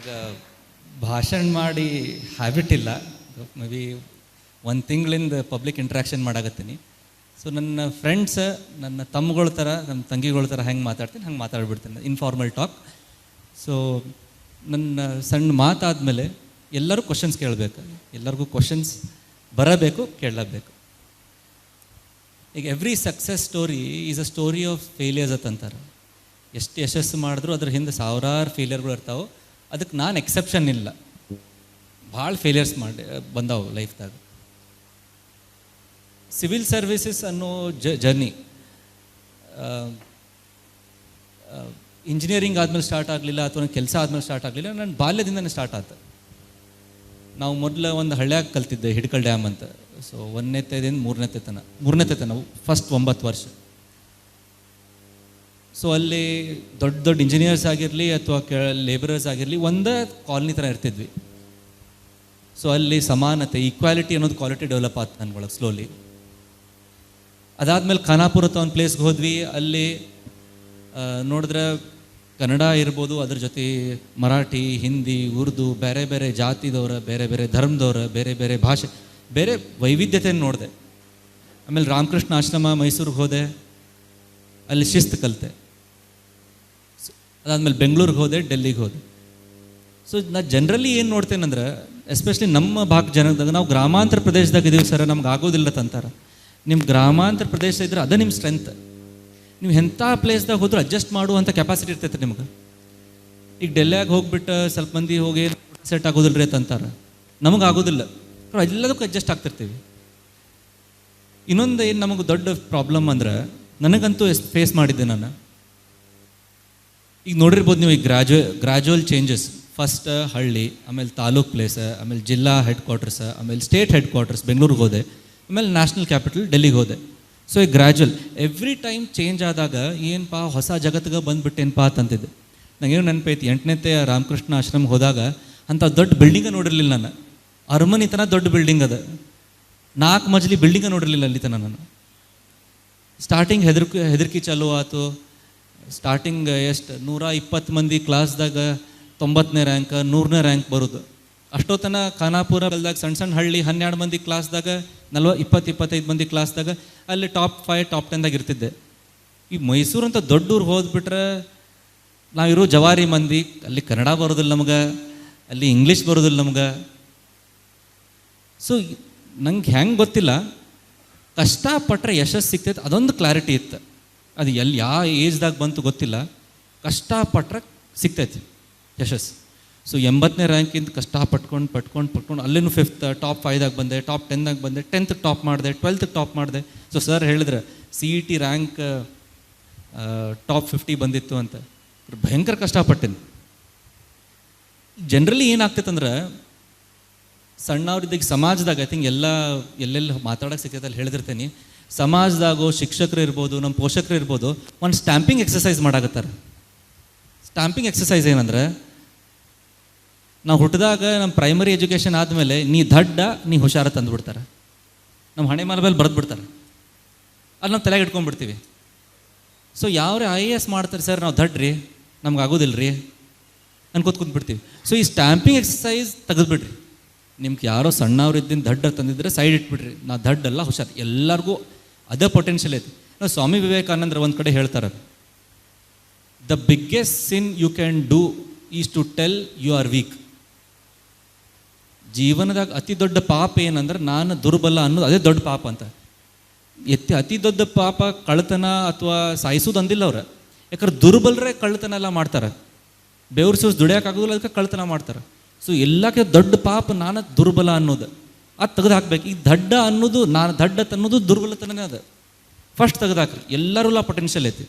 ಆಗ ಭಾಷಣ ಮಾಡಿ ಹ್ಯಾಬಿಟ್ ಇಲ್ಲ. ಮೇ ಬಿ ಒಂದು ತಿಂಗಳಿಂದ ಪಬ್ಲಿಕ್ ಇಂಟ್ರ್ಯಾಕ್ಷನ್ ಮಾಡಾಕತ್ತೀನಿ. ಸೊ ನನ್ನ ಫ್ರೆಂಡ್ಸ್ ನನ್ನ ತಮ್ಮಗಳ ಥರ ನನ್ನ ತಂಗಿಗಳ ಥರ ಹೆಂಗೆ ಮಾತಾಡ್ತೀನಿ ಹಂಗೆ ಮಾತಾಡ್ಬಿಡ್ತೀನಿ, ಇನ್ಫಾರ್ಮಲ್ ಟಾಕ್. ಸೊ ನನ್ನ ಸಣ್ಣ ಮಾತಾದಮೇಲೆ ಎಲ್ಲರೂ ಕ್ವಶನ್ಸ್ ಕೇಳಬೇಕು, ಎಲ್ಲರಿಗೂ ಕ್ವಶನ್ಸ್ ಬರಬೇಕು, ಕೇಳಬೇಕು. ಈಗ every success story is a story of failures ಅಂತಾರೆ. ಎಷ್ಟು ಯಶಸ್ಸು ಮಾಡಿದ್ರು ಅದ್ರ ಹಿಂದೆ ಸಾವಿರಾರು ಫೇಲಿಯರ್ಗಳು ಇರ್ತಾವೆ. ಅದಕ್ಕೆ ನಾನು ಎಕ್ಸೆಪ್ಷನ್ ಇಲ್ಲ. ಭಾಳ ಫೇಲಿಯರ್ಸ್ ಮಾಡಿ ಬಂದಾವು ಲೈಫ್ದಾಗ. ಸಿವಿಲ್ ಸರ್ವಿಸಸ್ ಅನ್ನೋ ಜರ್ನಿ ಇಂಜಿನಿಯರಿಂಗ್ ಆದಮೇಲೆ ಸ್ಟಾರ್ಟ್ ಆಗಲಿಲ್ಲ, ಅಥವಾ ಕೆಲಸ ಆದಮೇಲೆ ಸ್ಟಾರ್ಟ್ ಆಗಲಿಲ್ಲ, ನನ್ನ ಬಾಲ್ಯದಿಂದನೇ ಸ್ಟಾರ್ಟ್ ಆಯ್ತು. ನಾವು ಮೊದಲು ಒಂದು ಹಳ್ಳ್ಯಾಗ ಕಲ್ತಿದ್ದೆ, ಹಿಡ್ಕಲ್ ಡ್ಯಾಮ್ ಅಂತ. ಸೊ 1ನೇದಿಂದ 3ನೇ ತನ ಫಸ್ಟ್ 9 ವರ್ಷ. ಸೊ ಅಲ್ಲಿ ದೊಡ್ಡ ದೊಡ್ಡ ಇಂಜಿನಿಯರ್ಸ್ ಆಗಿರಲಿ ಅಥವಾ ಲೇಬರರ್ಸ್ ಆಗಿರಲಿ ಒಂದೇ ಕಾಲನಿ ಥರ ಇರ್ತಿದ್ವಿ. ಸೊ ಅಲ್ಲಿ ಸಮಾನತೆ, ಈಕ್ವಾಲಿಟಿ ಅನ್ನೋದು ಕ್ವಾಲಿಟಿ ಡೆವಲಪ್ ಆಯ್ತು ನನ್ಗೊಳಗೆ ಸ್ಲೋಲಿ. ಅದಾದಮೇಲೆ ಖಾನಾಪುರ ಅಂತ ಒಂದು ಪ್ಲೇಸ್ಗೆ ಹೋದ್ವಿ. ಅಲ್ಲಿ ನೋಡಿದ್ರೆ ಕನ್ನಡ ಇರ್ಬೋದು, ಅದ್ರ ಜೊತೆ ಮರಾಠಿ, ಹಿಂದಿ, ಉರ್ದು, ಬೇರೆ ಬೇರೆ ಜಾತಿದವ್ರ, ಬೇರೆ ಬೇರೆ ಧರ್ಮದವ್ರ, ಬೇರೆ ಬೇರೆ ಭಾಷೆ, ಬೇರೆ ವೈವಿಧ್ಯತೆಯನ್ನು ನೋಡಿದೆ. ಆಮೇಲೆ ರಾಮಕೃಷ್ಣ ಆಶ್ರಮ ಮೈಸೂರಿಗೆ ಹೋದೆ, ಅಲ್ಲಿ ಶಿಸ್ತು ಕಲಿತೆ. ಅದಾದಮೇಲೆ ಬೆಂಗಳೂರಿಗೆ ಹೋದೆ, ಡೆಲ್ಲಿಗೆ ಹೋದೆ. ಸೊ ನಾ ಜನರಲಿ ಏನು ನೋಡ್ತೇನೆಂದ್ರೆ, ಎಸ್ಪೆಷಲಿ ನಮ್ಮ ಭಾಗ ಜನದಾಗ, ನಾವು ಗ್ರಾಮಾಂತರ ಪ್ರದೇಶದಾಗ ಇದೀವಿ ಸರ್, ನಮ್ಗೆ ಆಗೋದಿಲ್ಲ ಅಂತಾರೆ. ನಿಮ್ಮ ಗ್ರಾಮಾಂತರ ಪ್ರದೇಶ ಇದ್ರೆ ಅದೇ ನಿಮ್ಮ ಸ್ಟ್ರೆಂತ್. ನೀವು ಎಂಥ ಪ್ಲೇಸ್ದಾಗ ಹೋದ್ರೂ ಅಡ್ಜಸ್ಟ್ ಮಾಡುವಂಥ ಕೆಪಾಸಿಟಿ ಇರ್ತೈತೆ ನಿಮ್ಗೆ. ಈಗ ಡೆಲ್ಲಿಯಾಗ ಹೋಗ್ಬಿಟ್ಟು ಸ್ವಲ್ಪ ಮಂದಿ ಹೋಗಿ ಸೆಟ್ ಆಗೋದಿಲ್ಲ ರೀ ಅಂತಾರೆ. ನಮಗೆ ಆಗೋದಿಲ್ಲ, ಎಲ್ಲದಕ್ಕೂ ಅಡ್ಜಸ್ಟ್ ಆಗ್ತಿರ್ತೀವಿ. ಇನ್ನೊಂದು ಏನು ನಮಗೆ ದೊಡ್ಡ ಪ್ರಾಬ್ಲಮ್ ಅಂದ್ರೆ, ನನಗಂತೂ ಫೇಸ್ ಮಾಡಿದ್ದೆ ನಾನು. ಈಗ ನೋಡಿರ್ಬೋದು ನೀವು, ಈಗ ಗ್ರ್ಯಾಜುವಲ್ ಚೇಂಜಸ್. ಫಸ್ಟ್ ಹಳ್ಳಿ, ಆಮೇಲೆ ತಾಲೂಕ್ ಪ್ಲೇಸ್, ಆಮೇಲೆ ಜಿಲ್ಲಾ ಹೆಡ್ ಕ್ವಾರ್ಟರ್ಸ್, ಆಮೇಲೆ ಸ್ಟೇಟ್ ಹೆಡ್ ಕ್ವಾರ್ಟರ್ಸ್ ಬೆಂಗಳೂರಿಗೆ ಹೋದೆ, ಆಮೇಲೆ ನ್ಯಾಷನಲ್ ಕ್ಯಾಪಿಟಲ್ ಡೆಲ್ಲಿಗೆ ಹೋದೆ. ಸೊ ಈ ಗ್ರ್ಯಾಜುವಲ್ ಎವ್ರಿ ಟೈಮ್ ಚೇಂಜ್ ಆದಾಗ ಏನಪ್ಪ ಹೊಸ ಜಗತ್ತಿಗೆ ಬಂದುಬಿಟ್ಟೇನಪ್ಪ ಅಂತಂತಿದ್ದೆ. ನನಗೇನು ನೆನಪೈತಿ, 8ನೇ ರಾಮಕೃಷ್ಣ ಆಶ್ರಮ ಹೋದಾಗ ಅಂಥ ದೊಡ್ಡ ಬಿಲ್ಡಿಂಗ ನೋಡಿರಲಿಲ್ಲ ನಾನು. ಅರಮನೆ ತನ ದೊಡ್ಡ ಬಿಲ್ಡಿಂಗ್ ಅದ, 4 ಮಜಲಿ ಬಿಲ್ಡಿಂಗ ನೋಡಿರಲಿಲ್ಲ ಅಲ್ಲಿ ತನ ನಾನು. ಸ್ಟಾರ್ಟಿಂಗ್ ಹೆದರಿಕೆ ಚಾಲು ಆಯ್ತು. ಸ್ಟಾರ್ಟಿಂಗ್ ಎಷ್ಟು 120 ಮಂದಿ ಕ್ಲಾಸ್ದಾಗ 90ನೇ ರ್ಯಾಂಕ್, 100ನೇ ರ್ಯಾಂಕ್ ಬರೋದು. ಅಷ್ಟೊತ್ತನ ಖಾನಾಪುರ ಬೆಲ್ದಾಗ ಸಣ್ಣ ಸಣ್ಣ ಹಳ್ಳಿ 12 ಮಂದಿ ಕ್ಲಾಸ್ದಾಗ, 20-25 ಮಂದಿ ಕ್ಲಾಸ್ದಾಗ ಅಲ್ಲಿ ಟಾಪ್ 5 ಟಾಪ್ 10ದಾಗ ಇರ್ತಿದ್ದೆ. ಈ ಮೈಸೂರು ಅಂತ ದೊಡ್ಡೂರು ಹೋದ್ಬಿಟ್ರೆ ನಾವಿರೋ ಜವಾರಿ ಮಂದಿ, ಅಲ್ಲಿ ಕನ್ನಡ ಬರೋದಿಲ್ಲ ನಮ್ಗೆ, ಅಲ್ಲಿ ಇಂಗ್ಲೀಷ್ ಬರೋದಿಲ್ಲ ನಮ್ಗೆ. ಸೊ ನಂಗೆ ಹೆಂಗೆ ಗೊತ್ತಿಲ್ಲ, ಕಷ್ಟಪಟ್ಟರೆ ಯಶಸ್ಸು ಸಿಗ್ತೈತೆ ಅದೊಂದು ಕ್ಲಾರಿಟಿ ಇತ್ತು. ಅದು ಎಲ್ಲಿ ಯಾವ ಏಜ್ದಾಗ ಬಂತು ಗೊತ್ತಿಲ್ಲ, ಕಷ್ಟಪಟ್ಟರೆ ಸಿಗ್ತೈತಿ ಯಶಸ್ಸು. ಸೊ 80ನೇ ರ್ಯಾಂಕಿಂದ ಪಟ್ಕೊಂಡು ಅಲ್ಲೇನು 5th ಟಾಪ್ 5ದಾಗ ಬಂದೆ, ಟಾಪ್ 10ದಾಗ ಬಂದೆ, 10th ಟಾಪ್ ಮಾಡಿದೆ, 12th ಟಾಪ್ ಮಾಡಿದೆ. ಸೊ ಸರ್ ಹೇಳಿದ್ರೆ CET ರ್ಯಾಂಕ್ ಟಾಪ್ 50 ಬಂದಿತ್ತು ಅಂತ. ಭಯಂಕರ ಕಷ್ಟಪಟ್ಟೇನೆ. ಜನರಲಿ ಏನಾಗ್ತೈತಂದ್ರೆ, ಸಣ್ಣವ್ರಿದ್ದಾಗ ಸಮಾಜದಾಗ ಐ ಥಿಂಕ್ ಎಲ್ಲೆಲ್ಲಿ ಮಾತಾಡೋಕೆ ಸಿಗ್ತೈತೆ ಅಲ್ಲಿ ಹೇಳಿದಿರ್ತೇನೆ. ಸಮಾಜದಾಗೋ ಶಿಕ್ಷಕರು ಇರ್ಬೋದು, ನಮ್ಮ ಪೋಷಕರು ಇರ್ಬೋದು, ಒಂದು ಸ್ಟ್ಯಾಂಪಿಂಗ್ ಎಕ್ಸಸೈಸ್ ಮಾಡಾಕತ್ತಾರೆ. ಸ್ಟ್ಯಾಂಪಿಂಗ್ ಎಕ್ಸಸೈಸ್ ಏನಂದ್ರೆ, ನಾವು ಹುಟ್ಟಿದಾಗ ನಮ್ಮ ಪ್ರೈಮರಿ ಎಜುಕೇಷನ್ ಆದಮೇಲೆ ನೀ ದಡ್ಡ, ನೀ ಹುಷಾರ ತಂದುಬಿಡ್ತಾರೆ. ನಮ್ಮ ಹಣೆ ಮೇಲೆ ಬರೆದು ಬಿಡ್ತಾರೆ. ಅಲ್ಲಿ ನಾವು ತಲೆಗೆ ಇಟ್ಕೊಂಡ್ಬಿಡ್ತೀವಿ. ಸೊ ಯಾವ್ರೆ IAS ಮಾಡ್ತಾರೆ ಸರ್, ನಾವು ದಡ್ಡ್ರಿ, ನಮ್ಗೆ ಆಗೋದಿಲ್ಲ ರೀ ಕುಂತ್ಬಿಡ್ತೀವಿ. ಸೊ ಈ ಸ್ಟ್ಯಾಂಪಿಂಗ್ ಎಕ್ಸಸೈಸ್ ತೆಗೆದುಬಿಡ್ರಿ. ನಿಮ್ಗೆ ಯಾರೋ ಸಣ್ಣವ್ರು ಇದ್ದಿದ್ದು ದಡ್ಡ ತಂದಿದ್ರೆ ಸೈಡ್ ಇಟ್ಬಿಡ್ರಿ. ನಾ ದಡ್ಡಲ್ಲ, ಹುಷಾರು, ಎಲ್ಲರಿಗೂ ಅದೇ ಪೊಟೆನ್ಷಿಯಲ್ ಐತಿ. ನಾವು ಸ್ವಾಮಿ ವಿವೇಕಾನಂದ್ರ ಒಂದು ಕಡೆ ಹೇಳ್ತಾರೆ, the biggest sin you can do is to tell you are weak. ಜೀವನದಾಗ ಅತಿ ದೊಡ್ಡ ಪಾಪ ಏನಂದ್ರೆ, ನಾನು ದುರ್ಬಲ ಅನ್ನೋದು ಅದೇ ದೊಡ್ಡ ಪಾಪ ಅಂತ. ಅತಿ ದೊಡ್ಡ ಪಾಪ ಕಳ್ತನ ಅಥವಾ ಸಾಯಿಸೋದು ಅಂದಿಲ್ಲ ಅವ್ರು. ಯಾಕಂದ್ರೆ ದುರ್ಬಲರೇ ಕಳ್ತನ ಎಲ್ಲ ಮಾಡ್ತಾರೆ. ಬೆವ್ರು ಸೂಸ್ ದುಡಿಯೋಕ್ಕಾಗೋದಿಲ್ಲ, ಅದಕ್ಕೆ ಕಳ್ತನ ಮಾಡ್ತಾರೆ. ಸೊ ಎಲ್ಲಕ್ಕೆ ದೊಡ್ಡ ಪಾಪ ನಾನು ದುರ್ಬಲ ಅನ್ನೋದು, ಅದು ತೆಗೆದು ಹಾಕ್ಬೇಕು. ಈ ದಡ್ಡ ಅನ್ನೋದು, ನಾನು ದಡ್ಡತ್ ಅನ್ನೋದು ದುರ್ಬಲತನೇ ಅದು. ಫಸ್ಟ್ ತೆಗೆದು ಹಾಕ್ರಿ, ಎಲ್ಲರೂ ಪೊಟೆನ್ಷಿಯಲ್ ಐತಿ.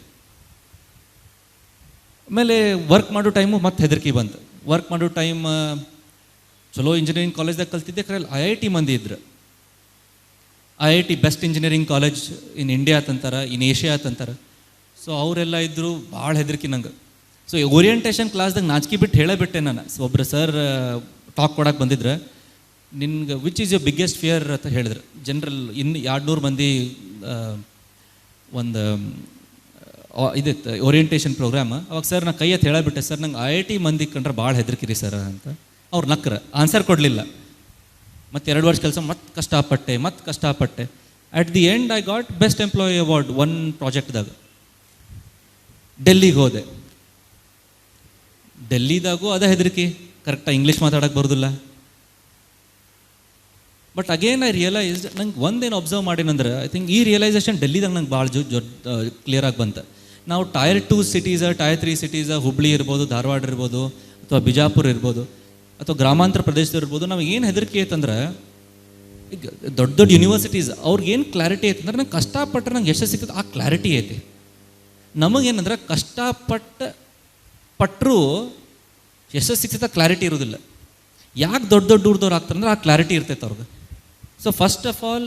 ಆಮೇಲೆ ವರ್ಕ್ ಮಾಡೋ ಟೈಮು ಮತ್ತೆ ಹೆದರಿಕೆ ಬಂತು. ವರ್ಕ್ ಮಾಡೋ ಟೈಮ್ ಚಲೋ ಇಂಜಿನಿಯರಿಂಗ್ ಕಾಲೇಜ್ದಾಗ ಕಲ್ತಿದ್ದೆ. ಕರೆಯಲ್ಲಿ IIT ಮಂದಿ ಇದ್ರು. IIT best engineering college in India ಅಂತಂತಾರೆ, ಇನ್ ಏಷ್ಯಾ ಅಂತಂತಾರೆ. ಸೊ ಅವರೆಲ್ಲ ಇದ್ದರು. ಭಾಳ ಹೆದರಿಕೆ ನಂಗೆ. ಸೊ ಓರಿಯೆಂಟೇಷನ್ ಕ್ಲಾಸ್ದಾಗ ನಾಚಿಕೆ ಬಿಟ್ಟು ಹೇಳಬಿಟ್ಟೆ ನಾನು. ಸೊ ಒಬ್ಬರು ಸರ್ ಟಾಕ್ ಕೊಡೋಕೆ ಬಂದಿದ್ರೆ, ನಿನ್ಗೆ which is your biggest fear ಅಂತ ಹೇಳಿದ್ರು. ಜನರಲ್ 200 ಮಂದಿ ಒಂದು ಇದಿತ್ತು ಓರಿಯೆಂಟೇಷನ್ ಪ್ರೋಗ್ರಾಮ್. ಅವಾಗ ಸರ್ ನಾ ಕೈ ಎತ್ತಿ ಹೇಳಬಿಟ್ಟೆ, ಸರ್ ನಂಗೆ IIT ಮಂದಿ ಕಂಡ್ರೆ ಭಾಳ ಹೆದರ್ಕಿರಿ ಸರ್ ಅಂತ. ಅವ್ರು ನಕ್ರ, ಆನ್ಸರ್ ಕೊಡಲಿಲ್ಲ. ಮತ್ತು 2 ವರ್ಷ ಕೆಲಸ ಮತ್ತೆ ಕಷ್ಟಪಟ್ಟೆ. At the end I got best employee award one ಪ್ರಾಜೆಕ್ಟ್ದಾಗ. ಡೆಲ್ಲಿಗೆ ಹೋದೆ. ಡೆಲ್ಲಿದಾಗೂ ಅದೇ ಹೆದರಿಕೆ, ಕರೆಕ್ಟಾಗಿ ಇಂಗ್ಲೀಷ್ ಮಾತಾಡೋಕ್ಕೆ ಬರೋದಿಲ್ಲ. ಬಟ್ ಅಗೇನ್ ಐ ರಿಯಲೈಸ್ಡ್, ನಂಗೆ ಒಂದೇನು ಅಬ್ಸರ್ವ್ ಮಾಡಿನಂದ್ರೆ, ಐ ಥಿಂಕ್ ಈ ರಿಯಲೈಸೇಷನ್ ಡೆಲ್ಲಿದಾಗ ನಂಗೆ ಭಾಳ ಕ್ಲಿಯರಾಗಿ ಬಂತು. ನಾವು Tier 2 ಸಿಟೀಸ, Tier 3 ಸಿಟೀಸ, ಹುಬ್ಳಿ ಇರ್ಬೋದು, ಧಾರವಾಡ ಇರ್ಬೋದು, ಅಥವಾ ಬಿಜಾಪುರ ಇರ್ಬೋದು, ಅಥವಾ ಗ್ರಾಮಾಂತರ ಪ್ರದೇಶದಲ್ಲಿರ್ಬೋದು, ನಾವು ಏನು ಹೆದರಿಕೆ ಐತಂದ್ರೆ, ಈಗ ದೊಡ್ಡ ದೊಡ್ಡ ಯೂನಿವರ್ಸಿಟೀಸ್ ಅವ್ರಿಗೇನು ಕ್ಲಾರಿಟಿ ಐತಂದ್ರೆ, ನಂಗೆ ಕಷ್ಟಪಟ್ಟರೆ ನಂಗೆ ಎಷ್ಟು ಸಿಗ್ತದೆ ಆ ಕ್ಲಾರಿಟಿ ಐತಿ. ನಮಗೇನಂದ್ರೆ ಕಷ್ಟಪಟ್ಟರು ಎಷ್ಟು ಸಿಗ್ತದೆ ಕ್ಲಾರಿಟಿ ಇರೋದಿಲ್ಲ. ಯಾಕೆ ದೊಡ್ಡ ಊರ್ದವ್ರು ಆಗ್ತಾರಂದ್ರೆ ಆ ಕ್ಲಾರಿಟಿ ಇರ್ತೈತೆ ಅವ್ರಿಗೆ. ಸೊ ಫಸ್ಟ್ ಆಫ್ ಆಲ್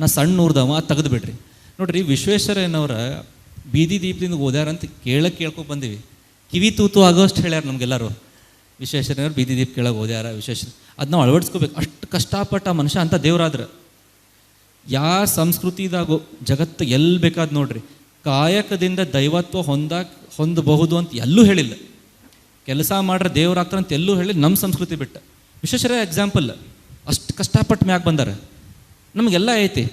ನಾ ಸಣ್ಣ ಊರ್ದವ ತೆಗೆದು ಬಿಡ್ರಿ. ನೋಡ್ರಿ, ವಿಶ್ವೇಶ್ವರಯ್ಯನವ್ರ ಬೀದಿ ದೀಪದಿಂದ ಓದ್ಯಾರಂತ ಕೇಳ್ಕೊ ಬಂದೀವಿ. ಕಿವಿ ತೂತು ಆಗೋಷ್ಟು ಹೇಳ್ಯಾರ ನಮಗೆಲ್ಲರೂ. ವಿಶ್ವೇಶ್ವರಯ್ಯನವ್ರು ಬೀದಿ ದೀಪ ಕೇಳಕ್ಕೆ ಓದ್ಯಾರ, ಅದು ನಾವು ಅಳವಡಿಸ್ಕೋಬೇಕು. ಅಷ್ಟು ಕಷ್ಟಪಟ್ಟ ಮನುಷ್ಯ ಅಂತ ದೇವರಾದ್ರೆ. ಯಾವ ಸಂಸ್ಕೃತಿದಾಗೋ ಜಗತ್ತು ಎಲ್ಲಿ ಬೇಕಾದ್ ನೋಡ್ರಿ, ಕಾಯಕದಿಂದ ದೈವತ್ವ ಹೊಂದಬಹುದು ಅಂತ ಎಲ್ಲೂ ಹೇಳಿಲ್ಲ. ಕೆಲಸ ಮಾಡ್ರೆ ದೇವರಾಗ್ತಾರೆ ಅಂತ ಎಲ್ಲೂ ಹೇಳಿ ನಮ್ಮ ಸಂಸ್ಕೃತಿ ಬಿಟ್ಟು. ವಿಶ್ವೇಶ್ವರಯ್ಯ ಎಕ್ಸಾಂಪಲ್, ಅಷ್ಟು ಕಷ್ಟಪಟ್ಟು ಮ್ಯಾಗ ಬಂದಾರೆ. ನಮಗೆಲ್ಲ ಐತಿ.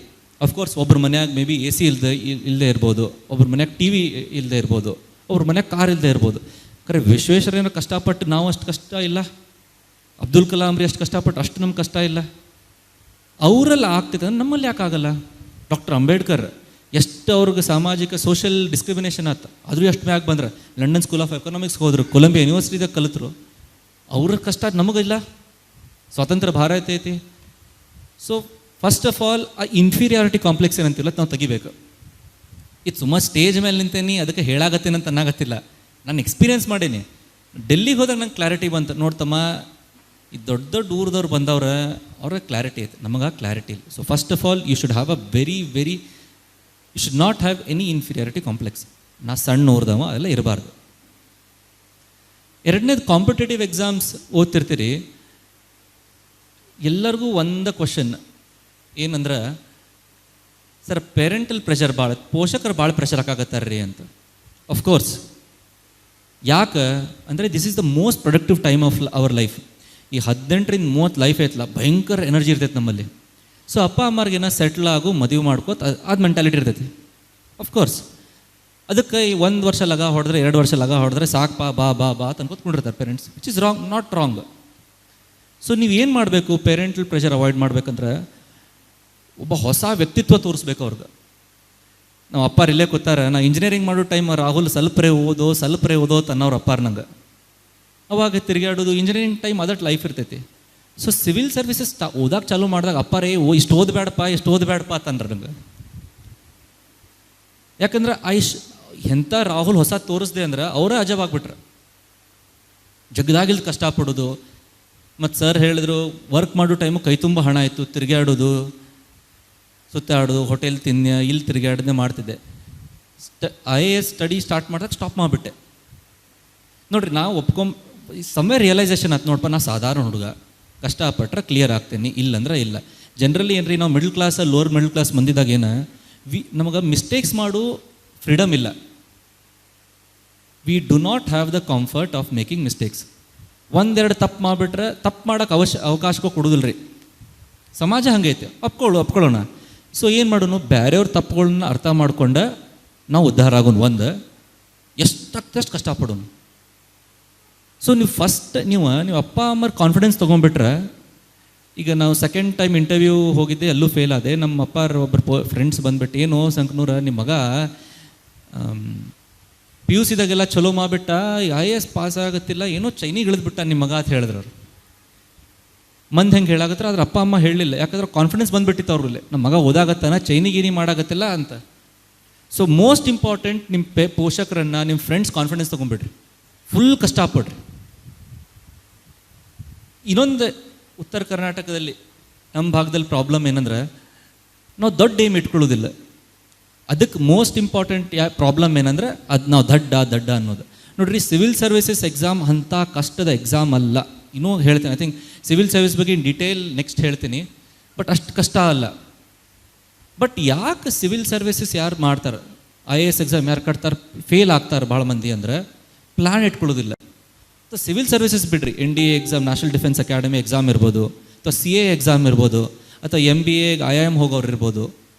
ಅಫ್ಕೋರ್ಸ್ ಒಬ್ಬರ ಮನ್ಯಾಗ ಮೇ ಬಿ AC ಇಲ್ಲದೆ ಇರ್ಬೋದು, ಒಬ್ಬರ ಮನ್ಯಾಗ TV ಇಲ್ಲದೆ ಇರ್ಬೋದು, ಒಬ್ಬರ ಮನ್ಯಾಗ ಕಾರ್ ಇಲ್ಲದೆ ಇರ್ಬೋದು. ಖರೆ ವಿಶ್ವೇಶ್ವರಯ್ಯನ ಕಷ್ಟಪಟ್ಟು ನಾವು ಅಷ್ಟು ಕಷ್ಟ ಇಲ್ಲ. ಅಬ್ದುಲ್ ಕಲಾಂ ರೀ ಅಷ್ಟು ಕಷ್ಟಪಟ್ಟು ಅಷ್ಟು ನಮ್ಗೆ ಕಷ್ಟ ಇಲ್ಲ. ಅವರೆಲ್ಲ ಆಗ್ತಿದೆ, ನಮ್ಮಲ್ಲಿ ಯಾಕೆ ಆಗಲ್ಲ? ಡಾಕ್ಟರ್ ಅಂಬೇಡ್ಕರ್ ಎಷ್ಟು ಅವ್ರಿಗೆ ಸಾಮಾಜಿಕ ಸೋಷಿಯಲ್ ಡಿಸ್ಕ್ರಿಮಿನೇಷನ್ ಆಯ್ತು, ಆದರೂ ಎಷ್ಟು ಮ್ಯಾಗ ಬಂದ್ರೆ. ಲಂಡನ್ ಸ್ಕೂಲ್ ಆಫ್ ಎಕನಾಮಿಕ್ಸ್ ಹೋದ್ರು, ಕೊಲಂಬಿಯಾ ಯೂನಿವರ್ಸಿಟಿದಾಗ ಕಲಿತರು. ಅವ್ರ ಕಷ್ಟ ನಮಗಿಲ್ಲ. ಸ್ವಾತಂತ್ರ್ಯ ಭಾರತ ಐತಿ. ಸೊ ಫಸ್ಟ್ ಆಫ್ ಆಲ್ ಆ ಇನ್ಫೀರಿಯಾರಿಟಿ ಕಾಂಪ್ಲೆಕ್ಸ್ ಏನಂತಿಲ್ಲ ನಾವು ತೆಗಿಬೇಕು. ಇದು ಸುಮಾರು ಸ್ಟೇಜ್ ಮೇಲೆ ನಿಂತೇನಿ ಅದಕ್ಕೆ ಹೇಳಾಗತ್ತೇನೆ ಅಂತ ಅನ್ನಾಗತ್ತಿಲ್ಲ. ನಾನು ಎಕ್ಸ್ಪೀರಿಯೆನ್ಸ್ ಮಾಡೀನಿ. ಡೆಲ್ಲಿಗೆ ಹೋದಾಗ ನಂಗೆ ಕ್ಲಾರಿಟಿ ಬಂತು. ನೋಡ್ತಮ್ಮ, ಈ ದೊಡ್ಡ ಊರದವ್ರು ಬಂದವ್ರೆ, ಅವ್ರಿಗೆ ಕ್ಲಾರಿಟಿ ಐತೆ, ನಮಗೆ ಕ್ಲಾರಿಟಿ ಇಲ್ಲ. So first of all you should have you should not have any inferiority complex. ನಾ ಸಣ್ಣ ಊರ್ದವ ಅದೆಲ್ಲ ಇರಬಾರ್ದು. ಎರಡನೇದು, ಕಾಂಪಿಟೇಟಿವ್ ಎಕ್ಸಾಮ್ಸ್ ಓದ್ತಿರ್ತೀರಿ. ಎಲ್ಲರಿಗೂ ಒಂದು ಕ್ವಶನ್ ಏನಂದ್ರೆ, ಸರ್ ಪೇರೆಂಟಲ್ ಪ್ರೆಷರ್ ಭಾಳ, ಪೋಷಕರು ಭಾಳ ಪ್ರೆಷರ್ ಹಾಕಾಗತ್ತಾರ್ರಿ ಅಂತ. ಅಫ್ಕೋರ್ಸ್. ಯಾಕೆ ಅಂದರೆ this is the most productive time of our life. ಈ 18ರಿಂದ 30 ಲೈಫ್ ಐತಲ್ಲ, ಭಯಂಕರ ಎನರ್ಜಿ ಇರ್ತೈತೆ ನಮ್ಮಲ್ಲಿ. ಸೊ ಅಪ್ಪ ಅಮ್ಮರಿಗೇನ ಸೆಟ್ಲ್ ಆಗು, ಮದುವೆ ಮಾಡ್ಕೋತ ಅದು ಮೆಂಟಾಲಿಟಿ ಇರ್ತೈತಿ. ಅಫ್ಕೋರ್ಸ್. ಅದಕ್ಕೆ 1 ವರ್ಷ ಲಗ ಹೊಡೆದ್ರೆ 2 ವರ್ಷ ಲಗ ಹೊಡೆದ್ರೆ ಸಾಕು ಬಾ ಅಂತ ಅನ್ಕೋತ್ಕೊಂಡಿರ್ತಾರೆ parents, which is wrong, not wrong. So ನೀವೇನು ಮಾಡಬೇಕು, ಪೇರೆಂಟಲ್ ಪ್ರೆಷರ್ ಅವಾಯ್ಡ್ ಮಾಡ್ಬೇಕಂದ್ರೆ ಒಬ್ಬ ಹೊಸ ವ್ಯಕ್ತಿತ್ವ ತೋರಿಸ್ಬೇಕು ಅವ್ರಿಗೆ. ನಾವು ಅಪ್ಪಾರು ಇಲ್ಲೇ ಕೂತಾರೆ, ನಾ ಇಂಜಿನಿಯರಿಂಗ್ ಮಾಡೋ ಟೈಮ್ ರಾಹುಲ್ ಸ್ವಲ್ಪರೇ ಓದೋ ತನ್ನವ್ರ ಅಪ್ಪಾರು ನಂಗೆ. ಅವಾಗ ತಿರುಗಾಡೋದು ಇಂಜಿನಿಯರಿಂಗ್ ಟೈಮ್ ಅದಕ್ಕೆ ಲೈಫ್ ಇರ್ತೈತಿ. ಸೊ ಸಿವಿಲ್ ಸರ್ವಿಸಸ್ ಓದಾಕೆ ಚಾಲೂ ಮಾಡಿದಾಗ ಅಪ್ಪಾರೇ ಇಷ್ಟು ಓದಬೇಡಪ್ಪ ಅಂತಂದ್ರೆ ನಂಗೆ. ಯಾಕಂದ್ರೆ ಎಂಥ ರಾಹುಲ್ ಹೊಸ ತೋರಿಸ್ದೆ ಅಂದ್ರೆ ಅವರೇ ಅಜವಾಗ್ಬಿಟ್ರೆ. ಜಗದಾಗಿಲ್ದು ಕಷ್ಟಪಡೋದು. ಮತ್ತು ಸರ್ ಹೇಳಿದ್ರು, ವರ್ಕ್ ಮಾಡೋ ಟೈಮು ಕೈ ತುಂಬ ಹಣ ಇತ್ತು, ತಿರುಗಾಡೋದು, ಸುತ್ತಾಡೋದು, ಹೋಟೆಲ್ ಇಲ್ಲಿ ತಿರುಗಾಡೋದೇ ಮಾಡ್ತಿದ್ದೆ. IAS ಸ್ಟಡಿ ಸ್ಟಾರ್ಟ್ ಮಾಡಿದಾಗ ಸ್ಟಾಪ್ ಮಾಡಿಬಿಟ್ಟೆ. ನೋಡಿರಿ, ನಾವು ಸಮ್ವೇ ರಿಯಲೈಸೇಷನ್ ಆಯ್ತು, ನೋಡಪ್ಪ ನಾ ಸಾಧಾರಣ ಹುಡುಗ, ಕಷ್ಟಪಟ್ಟರೆ ಕ್ಲಿಯರ್ ಆಗ್ತೀನಿ, ಇಲ್ಲಂದ್ರೆ ಇಲ್ಲ. ಜನರಲಿ ಏನ್ರಿ, ನಾವು middle class, lower middle class ಮಂದಿದಾಗ ನಮಗೆ ಮಿಸ್ಟೇಕ್ಸ್ ಮಾಡು ಫ್ರೀಡಮ್ ಇಲ್ಲ. We do not have the comfort of making mistakes. 1-2 ತಪ್ಪು ಮಾಡಿಬಿಟ್ರೆ ತಪ್ಪು ಮಾಡೋಕೆ ಅವಕಾಶಕ್ಕೂ ಕೊಡೋದಿಲ್ಲ ರೀ. ಸಮಾಜ ಹಂಗೈತೆ, ಒಪ್ಕೊಳ್ಳೋಣ. ಸೊ ಏನು ಮಾಡೋಣ, ಬೇರೆಯವ್ರ ತಪ್ಪುಗಳನ್ನ ಅರ್ಥ ಮಾಡ್ಕೊಂಡು ನಾವು ಉದ್ಧಾರ ಆಗೋಣ. ಎಷ್ಟಾಗ್ತಷ್ಟು ಕಷ್ಟಪಡೋಣ. ಸೊ ನೀವು ಅಪ್ಪ ಅಮ್ಮರ ಕಾನ್ಫಿಡೆನ್ಸ್ ತೊಗೊಂಡ್ಬಿಟ್ರೆ, ಈಗ ನಾವು ಸೆಕೆಂಡ್ ಟೈಮ್ ಇಂಟರ್ವ್ಯೂ ಹೋಗಿದ್ದೆ, ಎಲ್ಲೂ ಫೇಲ್ ಆದೆ. ನಮ್ಮ ಅಪ್ಪಾರ ಒಬ್ಬರು ಫ್ರೆಂಡ್ಸ್ ಬಂದ್ಬಿಟ್ಟು, ಏನೋ ಸಂಕನೂರ ನಿಮ್ಮ ಮಗ PUC ದಾಗೆಲ್ಲ ಚಲೋ ಮಾಡಿಬಿಟ್ಟ, IAS ಪಾಸ್ ಆಗುತ್ತಿಲ್ಲ, ಏನೋ ಚೈನಿಗೆ ಇಳಿದ್ಬಿಟ್ಟ ನಿಮ್ಮ ಮಗ ಅಂತ ಹೇಳಿದ್ರು ಅವ್ರು. ಮಂದಿ ಹೆಂಗೆ ಹೇಳಾಗತ್ತರ, ಅದ್ರ ಅಪ್ಪ ಅಮ್ಮ ಹೇಳಲಿಲ್ಲ. ಯಾಕಂದ್ರೆ ಕಾನ್ಫಿಡೆನ್ಸ್ ಬಂದುಬಿಟ್ಟಿತ್ತು ಅವ್ರಲ್ಲಿ, ನಮ್ಮ ಮಗ ಓದಾಗತ್ತಾನ, ಚೈನಿಗೀನಿ ಮಾಡಾಗತ್ತಿಲ್ಲ ಅಂತ. ಸೊ ಮೋಸ್ಟ್ ಇಂಪಾರ್ಟೆಂಟ್, ನಿಮ್ಮ ಪೋಷಕರನ್ನು, ನಿಮ್ಮ ಫ್ರೆಂಡ್ಸ್ ಕಾನ್ಫಿಡೆನ್ಸ್ ತೊಗೊಂಡ್ಬಿಡ್ರಿ, ಫುಲ್ ಕಷ್ಟಪಡ್ರಿ. ಇನ್ನೊಂದು, ಉತ್ತರ ಕರ್ನಾಟಕದಲ್ಲಿ ನಮ್ಮ ಭಾಗದಲ್ಲಿ ಪ್ರಾಬ್ಲಮ್ ಏನಂದ್ರೆ, ನಾವು ದೊಡ್ಡ ಏಮ್ ಇಟ್ಕೊಳ್ಳೋದಿಲ್ಲ. ಅದಕ್ಕೆ ಮೋಸ್ಟ್ ಇಂಪಾರ್ಟೆಂಟ್ ಪ್ರಾಬ್ಲಮ್ ಏನಂದ್ರೆ, ಅದು ನಾವು ದಡ್ಡ ಅನ್ನೋದು. ನೋಡ್ರಿ, ಸಿವಿಲ್ ಸರ್ವಿಸಸ್ ಎಕ್ಸಾಮ್ ಅಂಥ ಕಷ್ಟದ ಎಕ್ಸಾಮ್ ಅಲ್ಲ. ಇನ್ನೂ ಹೇಳ್ತೀನಿ, ಐ ಥಿಂಕ್ ಸಿವಿಲ್ ಸರ್ವಿಸ್ ಬಗ್ಗೆ ಇನ್ ಡಿಟೇಲ್ ನೆಕ್ಸ್ಟ್ ಹೇಳ್ತೀನಿ. ಬಟ್ ಅಷ್ಟು ಕಷ್ಟ ಅಲ್ಲ. ಬಟ್ ಯಾಕೆ ಸಿವಿಲ್ ಸರ್ವಿಸಸ್ ಯಾರು ಮಾಡ್ತಾರೆ? IAS ಎಕ್ಸಾಮ್ ಯಾರು ಕಟ್ತಾರೆ ಫೇಲ್ ಆಗ್ತಾರೆ ಭಾಳ ಮಂದಿ ಅಂದ್ರೆ ಪ್ಲ್ಯಾನ್ ಇಟ್ಕೊಳ್ಳೋದಿಲ್ಲ. ಸಿವಿಲ್ ಸರ್ವಿಸಸ್ ಬಿಡ್ರಿ, NDA exam, national defence academy exam ಇರ್ಬೋದು, ಅಥವಾ CA ಎಕ್ಸಾಮ್ ಇರ್ಬೋದು, ಅಥವಾ MBA IIM ಹೋಗೋರು ಇರ್ಬೋದು.